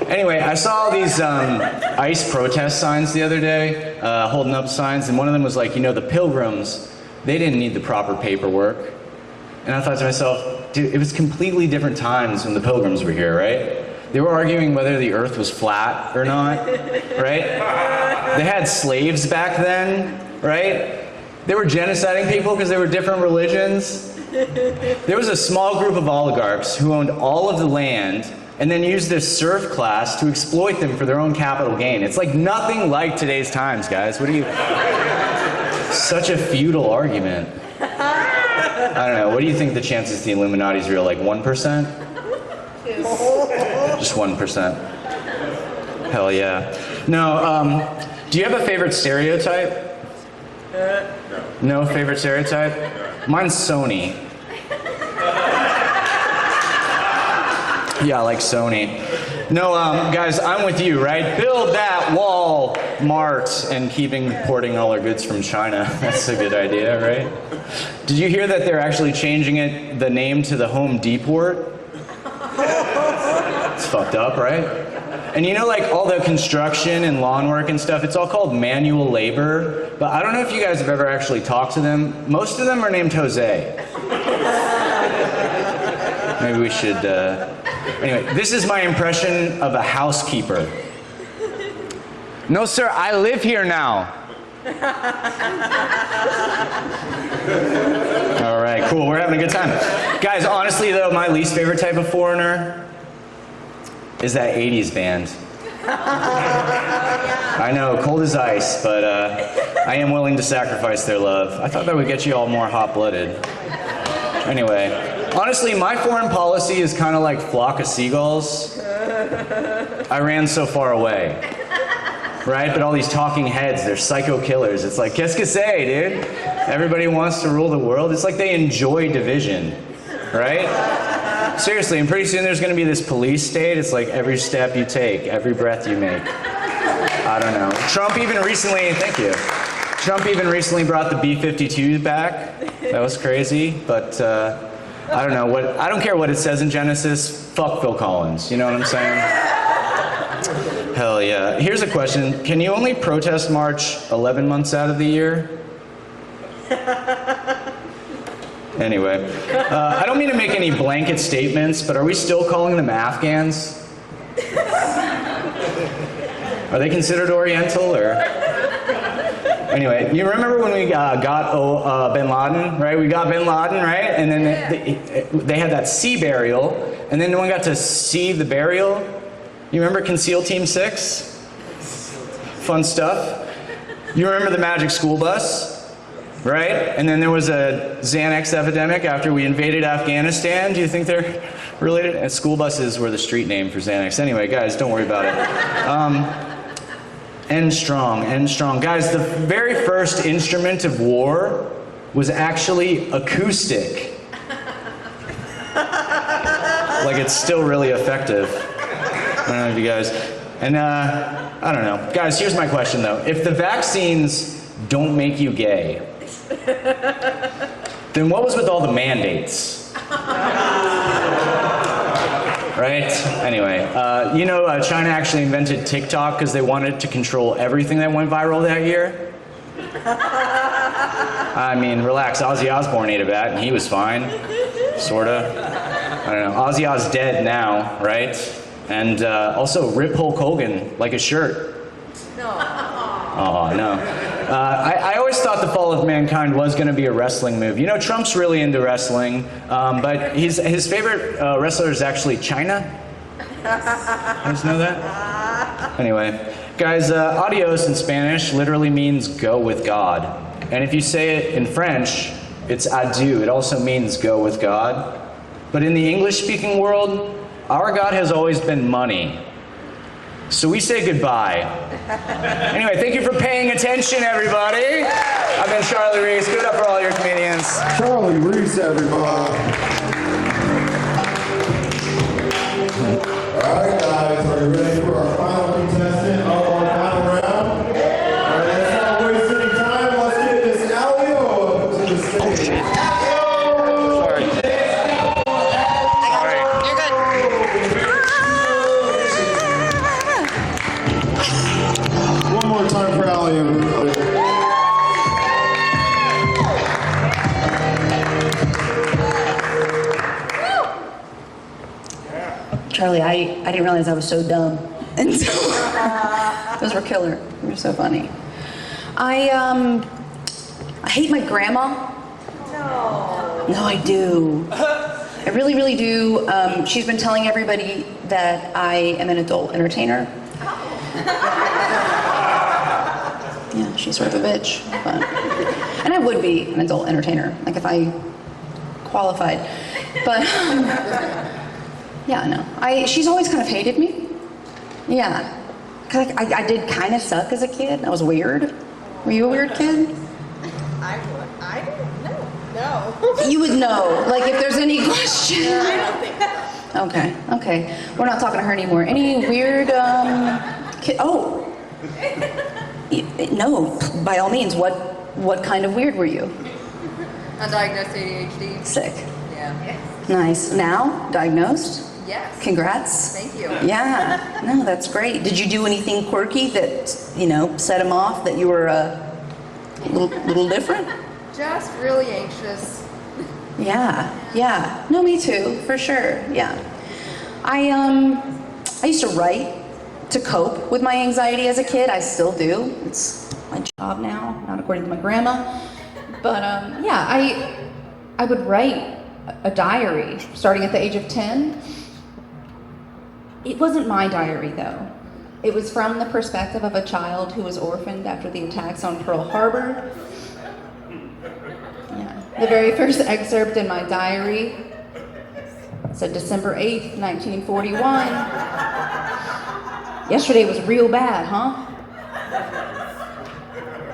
Anyway, I saw all these ICE protest signs the other day, holding up signs, and one of them was like, the pilgrims, they didn't need the proper paperwork. And I thought to myself, dude, it was completely different times when the pilgrims were here, right? They were arguing whether the earth was flat or not, right? They had slaves back then, right? They were genociding people because they were different religions. There was a small group of oligarchs who owned all of the land and then used this serf class to exploit them for their own capital gain. It's like nothing like today's times, guys. Such a feudal argument. I don't know. What do you think the chances the Illuminati's real? Like 1%? Just 1%. Hell yeah. No, do you have a favorite stereotype? No favorite stereotype? Mine's Sony. Yeah, I like Sony. No, guys, I'm with you, right? Build that wall, Mart, and porting all our goods from China. That's a good idea, right? Did you hear that they're actually changing the name to the Home Depot? It's fucked up, right? And all the construction and lawn work and stuff, it's all called manual labor. But I don't know if you guys have ever actually talked to them. Most of them are named Jose. Maybe we should, Anyway, this is my impression of a housekeeper. No, sir, I live here now. All right, cool, we're having a good time. Guys, honestly though, my least favorite type of foreigner is that 80s band. I know, cold as ice, but I am willing to sacrifice their love. I thought that would get you all more hot-blooded. Anyway, honestly, my foreign policy is kind of like flock of seagulls. I ran so far away, right? But all these talking heads, they're psycho killers. It's like, qu'est-ce que c'est, dude? Everybody wants to rule the world. It's like they enjoy division, right? Seriously, and pretty soon there's going to be this police state. It's like every step you take, every breath you make. I don't know. Trump even recently brought the B-52 back. That was crazy, but I don't know. I don't care what it says in Genesis. Fuck Phil Collins. You know what I'm saying? Hell yeah. Here's a question. Can you only protest march 11 months out of the year? Anyway, I don't mean to make any blanket statements, but are we still calling them Afghans? Are they considered Oriental, or? Anyway, you remember when we got Bin Laden, right? We got Bin Laden, right? And then they had that sea burial, and then no one got to see the burial. You remember Conceal Team 6? Fun stuff. You remember the Magic School Bus? Right? And then there was a Xanax epidemic after we invaded Afghanistan. Do you think they're related? And school buses were the street name for Xanax. Anyway, guys, don't worry about it. End strong, end strong. Guys, the very first instrument of war was actually acoustic. Like, it's still really effective. I don't know if you guys... And, I don't know. Guys, here's my question, though. If the vaccines don't make you gay, then what was with all the mandates? Right? Anyway, China actually invented TikTok because they wanted to control everything that went viral that year. I mean, relax. Ozzy Osbourne ate a bat, and he was fine. Sorta. I don't know. Ozzy Oz dead now, right? And also, rip Hulk Hogan like a shirt. No. Oh, no. I always thought the fall of mankind was going to be a wrestling move. You know, Trump's really into wrestling, but his favorite wrestler is actually China. You guys know that? Anyway, guys, adios in Spanish literally means go with God. And if you say it in French, it's adieu. It also means go with God. But in the English-speaking world, our God has always been money. So we say goodbye. Anyway, thank you for paying attention, everybody. I've been Charlie Reese. Give it up for all your comedians. Charlie Reese, everybody. All right, guys, are you ready for our final contestant of our final round? All right, let's not waste any time. Let's get this Alio up to the stage. One more time for Allie, everybody. Charlie, I didn't realize I was so dumb. And so, those were killer. They were so funny. I hate my grandma. No, I do. I really, really do. She's been telling everybody that I am an adult entertainer. Yeah, she's sort of a bitch. But, and I would be an adult entertainer, like if I qualified. But, yeah, no. She's always kind of hated me. Yeah. Cause I did kind of suck as a kid. I was weird. Were you a weird kid? I didn't know. No. You would know, like if there's any question. I don't think so. Okay. We're not talking to her anymore. Any weird kid? Oh. No, by all means. What kind of weird were you? Undiagnosed ADHD. Sick. Yeah. Nice. Now diagnosed? Yes. Congrats. Thank you. Yeah. No, that's great. Did you do anything quirky that, set him off, that you were a little different? Just really anxious. Yeah. No, me too, for sure. Yeah. I used to write to cope with my anxiety as a kid. I still do. It's my job now, not according to my grandma. But yeah, I would write a diary starting at the age of 10. It wasn't my diary though. It was from the perspective of a child who was orphaned after the attacks on Pearl Harbor. Yeah. The very first excerpt in my diary said December 8th, 1941. Yesterday was real bad, huh?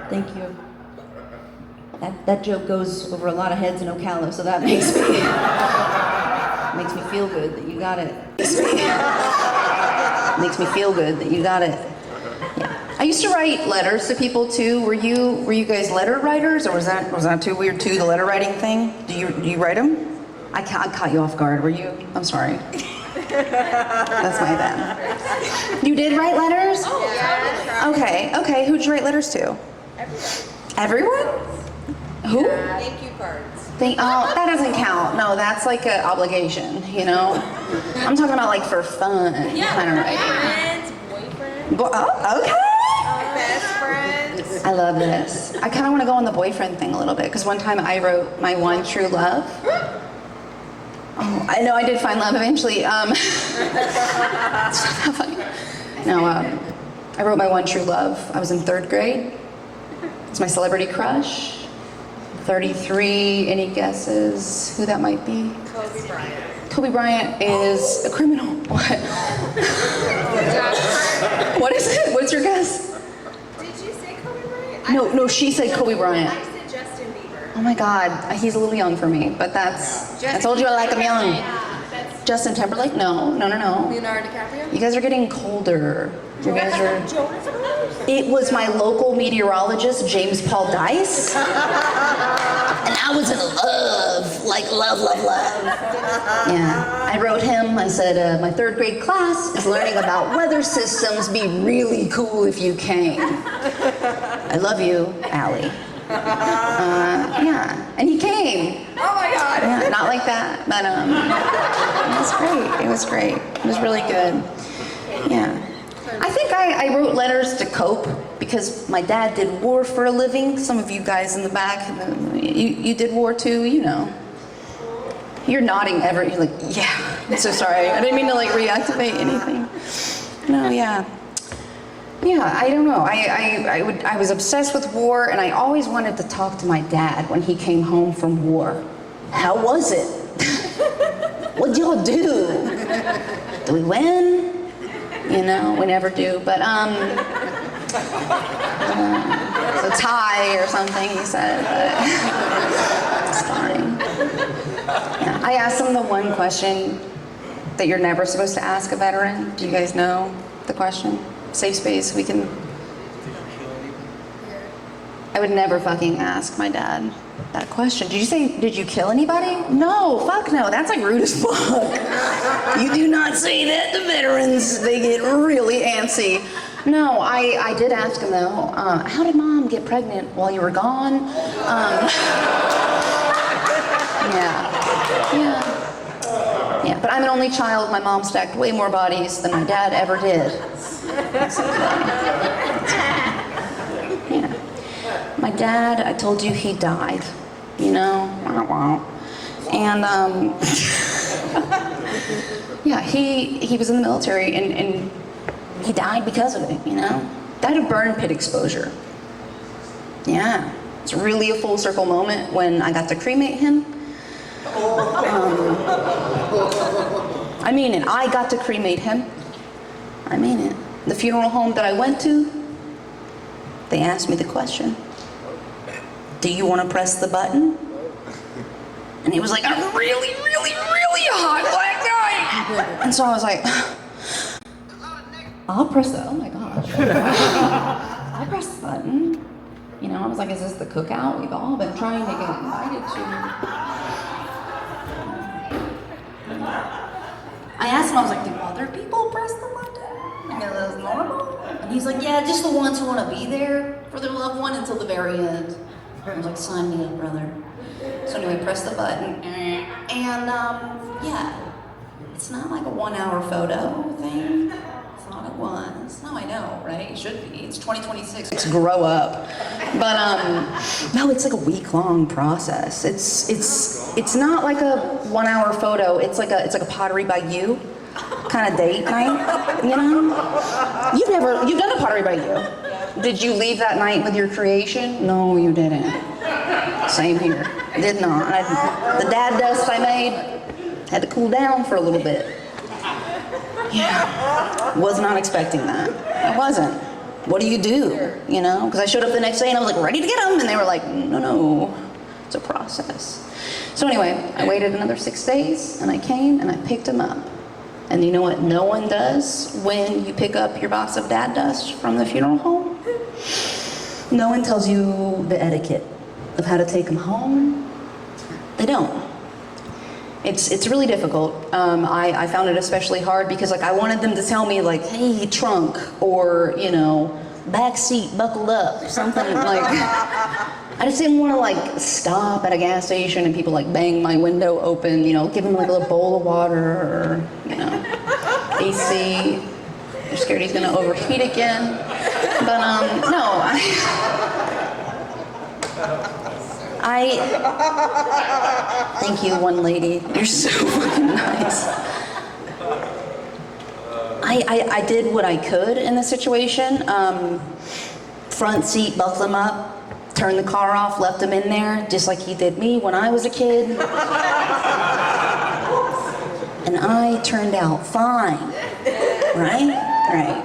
Thank you. That joke goes over a lot of heads in Ocala, so that makes me feel good that you got it. Makes me feel good that you got it. Yeah. I used to write letters to people too. Were you guys letter writers, or was that too weird too? The letter writing thing? Do you write them? I caught you off guard. Were you? I'm sorry. That's my bad. You did write letters? Oh, yeah. Okay. Who'd you write letters to? Everyone? Who? Yeah. Thank you cards. That doesn't count. No, that's like an obligation, I'm talking about like for fun kind of writing. Friends, boyfriends. Okay. Best friends. I love this. I kind of want to go on the boyfriend thing a little bit, because one time I wrote my one true love. Oh, I know I did find love eventually. It's not that funny. No, I wrote my one true love. I was in 3rd grade. It's my celebrity crush. 33, any guesses who that might be? Kobe Bryant. Kobe Bryant is a criminal. What? What is it? What's your guess? Did you say Kobe Bryant? No, she said Kobe Bryant. I said Justin Bieber. Oh my God, he's a little young for me, but I told you I like him young. Justin Timberlake? No. Leonardo DiCaprio? You guys are getting colder. You guys are. Jonas Brothers? It was my local meteorologist, James Paul Dice. And I was in love, like love. Yeah, I wrote him, I said, my 3rd grade class is learning about weather systems. Be really cool if you came. I love you, Allie. Yeah, and he came. Oh my God. Yeah, not like that, but it was great. It was great. It was really good. Yeah. I think I wrote letters to cope because my dad did war for a living. Some of you guys in the back, you did war too, you know. You're nodding you're like, yeah. I'm so sorry. I didn't mean to like reactivate anything. No, yeah. Yeah, I don't know. I was obsessed with war, and I always wanted to talk to my dad when he came home from war. How was it? What'd y'all do? Did we win? You know, we never do. But a tie or something, he said. But it's fine. Yeah, I asked him the one question that you're never supposed to ask a veteran. Do you guys know the question? Safe space, we can. I would never fucking ask my dad that question. Did you say, did you kill anybody? No, fuck no, that's like rude as fuck. You do not say that to veterans, they get really antsy. No, I did ask him though, how did mom get pregnant while you were gone? Yeah, but I'm an only child. My mom stacked way more bodies than my dad ever did. That's okay. Yeah. My dad, I told you he died, you know? And, yeah, he was in the military and he died because of it, you know? Died of burn pit exposure. Yeah, it's really a full circle moment when I got to cremate him. I mean it, I got to cremate him. I mean it. The funeral home that I went to, they asked me the question, do you want to press the button? And he was like, I'm really, really, really hot black guy. And so I was like, I'll press the, oh my gosh. I'll press the button. You know, I was like, is this the cookout we've all been trying to get invited to? I asked him, I was like, do other people press the button? And that's normal? And he's like, yeah, just the ones who want to be there for their loved one until the very end. I was like, sign me up, brother. So anyway, press the button. And, yeah, it's not like a 1 hour photo thing. I thought it was. Now I know, right? It should be. It's 2026. It's grow up. But no, it's like a week-long process. It's not like a 1 hour photo. It's like a Pottery by You kind of date night. You know? You've done a Pottery by You. Did you leave that night with your creation? No, you didn't. Same here. Did not. The dad dust I made had to cool down for a little bit. Yeah. Was not expecting that. I wasn't. What do? You know? Because I showed up the next day and I was like, ready to get them. And they were like, no. It's a process. So anyway, I waited another 6 days and I came and I picked him up. And you know what no one does when you pick up your box of dad dust from the funeral home? No one tells you the etiquette of how to take them home. They don't. It's really difficult. I found it especially hard because like I wanted them to tell me like, hey, trunk, or you know, back seat buckled up, something like. I just didn't want to like stop at a gas station and people like bang my window open, you know, give him like a little bowl of water or you know, AC. You're scared he's gonna overheat again. But no, thank you, one lady. You're so fucking nice. I did what I could in the situation. Front seat, buckle him up, turned the car off, left him in there, just like he did me when I was a kid. And I turned out fine, right? Right.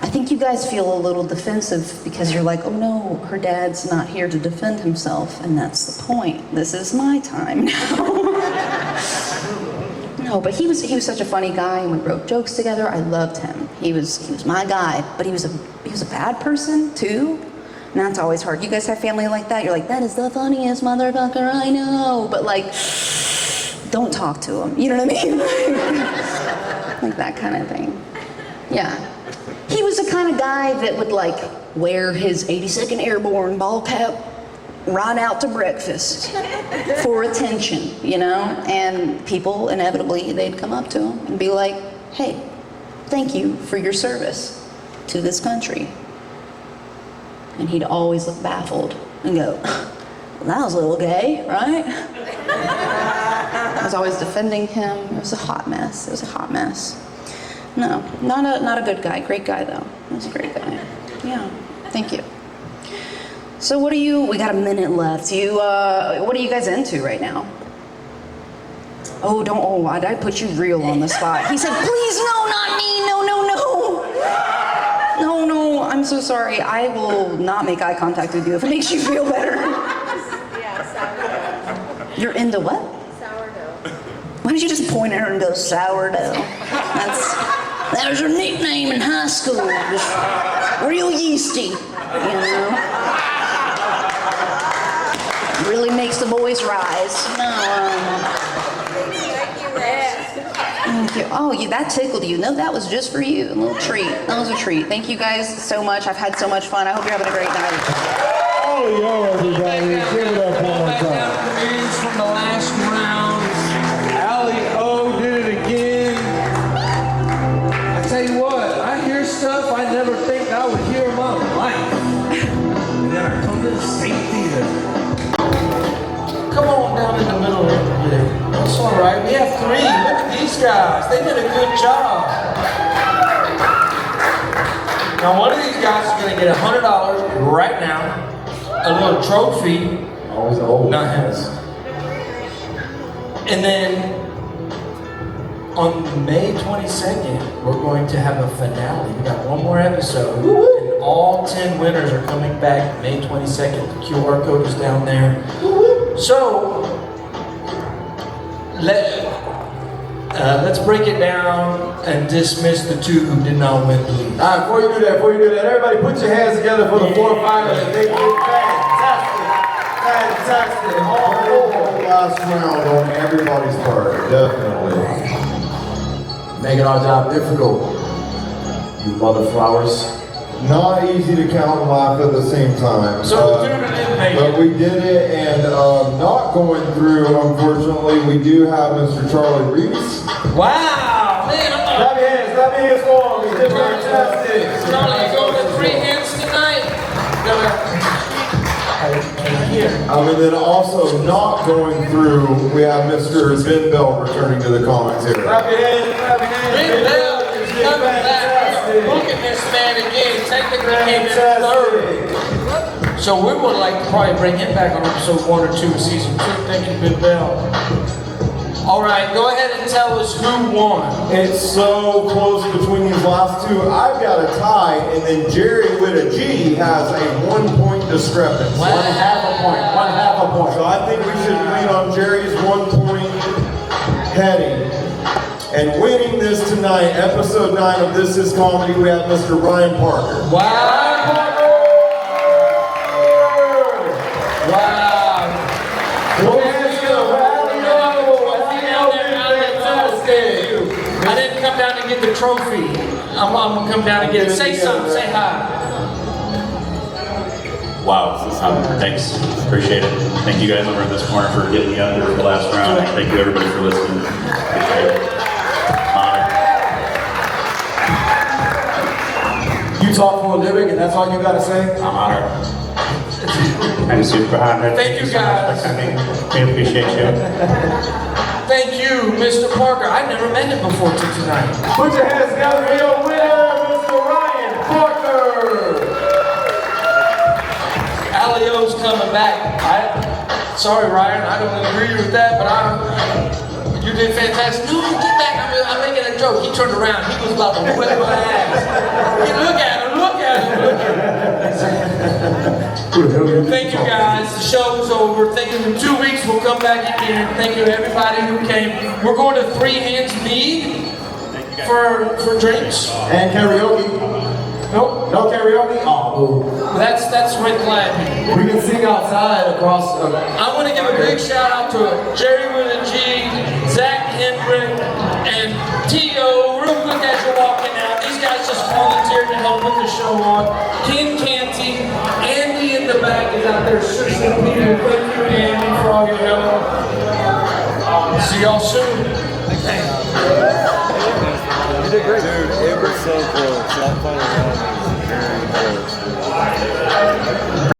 I think you guys feel a little defensive because you're like, oh no, her dad's not here to defend himself, and that's the point. This is my time now. No, but he was such a funny guy, and we wrote jokes together. I loved him. He was my guy, but he was a bad person too. And that's always hard. You guys have family like that? You're like, that is the funniest motherfucker I know, but like, don't talk to him. You know what I mean? Like that kind of thing. Yeah. He was the kind of guy that would like wear his 82nd Airborne ball cap run out to breakfast for attention, you know? And people, inevitably, they'd come up to him and be like, hey, thank you for your service to this country. And he'd always look baffled and go, well, that was a little gay, right? I was always defending him. It was a hot mess. It was a hot mess. No, not a good guy. Great guy, though. He was a great guy. Yeah, thank you. So we got a minute left. What are you guys into right now? I put you real on the spot. He said, please, no, not me, no. No, I'm so sorry. I will not make eye contact with you if it makes you feel better. Yeah, sourdough. You're into what? Sourdough. Why did you just point at her and go sourdough? That was her nickname in high school. Just real yeasty, you know? Really makes the boys rise. No, Thank you. Oh, that tickled you. No, that was just for you. A little treat. That was a treat. Thank you guys so much. I've had so much fun. I hope you're having a great night. Oh, yo, everybody. Give it up one more time. From the last round. Allie O did it again. I tell you what, I hear stuff I never think I would hear in my life. And then I come to the state theater. Come on down in the middle here. That's all right. We have 3. Look at these guys. They did a good job. Now, one of these guys is going to get $100 right now. A little trophy. Always old. Not his. And then on May 22nd, we're going to have a finale. We got one more episode. And all 10 winners are coming back May 22nd. The QR code is down there. So, let's break it down and dismiss the 2 who did not win, please. All right, before you do that, everybody put your hands together for the 4 finalists. They did fantastic. All last round on everybody's part, definitely. Making our job difficult. You mother flowers. Not easy to count and laugh at the same time. So the 2 didn't make it. But we did it, and not going through, unfortunately, we do have Mr. Charlie Reese. Wow, man, Clap your hands for him. He did fantastic. Charlie, going to 3 hands tonight. And then also not going through, we have Mr. Ben Bell returning to the commentary. Clap your hands. Ben Bell is coming back. Look at this man again. Technically came in 3rd. So we would like to probably bring him back on episode 1 or 2 of season 2. Thank you, Ben Bell. All right, go ahead and tell us who won. It's so close between these last 2. I've got a tie, and then Gerry with a G has a 1-point discrepancy. Wow. 1/2 a point. So I think we should lean on Gerry's 1-point heading. And winning this tonight, episode 9 of This Is Comedy, we have Mr. Ryan Parker. Wow. I didn't come down to get the trophy. I'm gonna come down and get it. Say something, say hi. Wow, thanks, appreciate it. Thank you guys over in this corner for getting me under the last round. Thank you everybody for listening. Appreciate it. You talk for a living and that's all you gotta say? I'm honored. I'm super honored. Thank you guys. We appreciate you. Thank you, Mr. Parker. I've never met him before till tonight. Put your hands together for your winner, Mr. Ryan Parker. Alio's coming back. Sorry, Ryan, I don't agree with that, but you did fantastic. No, get back. I'm making a joke. He turned around. He was about to whip my ass. Look at him. Thank you guys. The show's over. Thank you. In 2 weeks we'll come back again. Thank you to everybody who came. We're going to 3 Hands Mead for drinks. And karaoke. Nope, no karaoke? Oh, That's with clapping. we can sing outside across. I want to give a big shout out to Gerry with a G, Zach Hendrick, and T.O. Real quick as you're walking out. These guys just volunteered to help put the show on. Ken Canty, Andy in the back is out there. to the people. Thank you, Andy, for all your help. See y'all soon. You did great. Dude, it was so close. That final round was very close.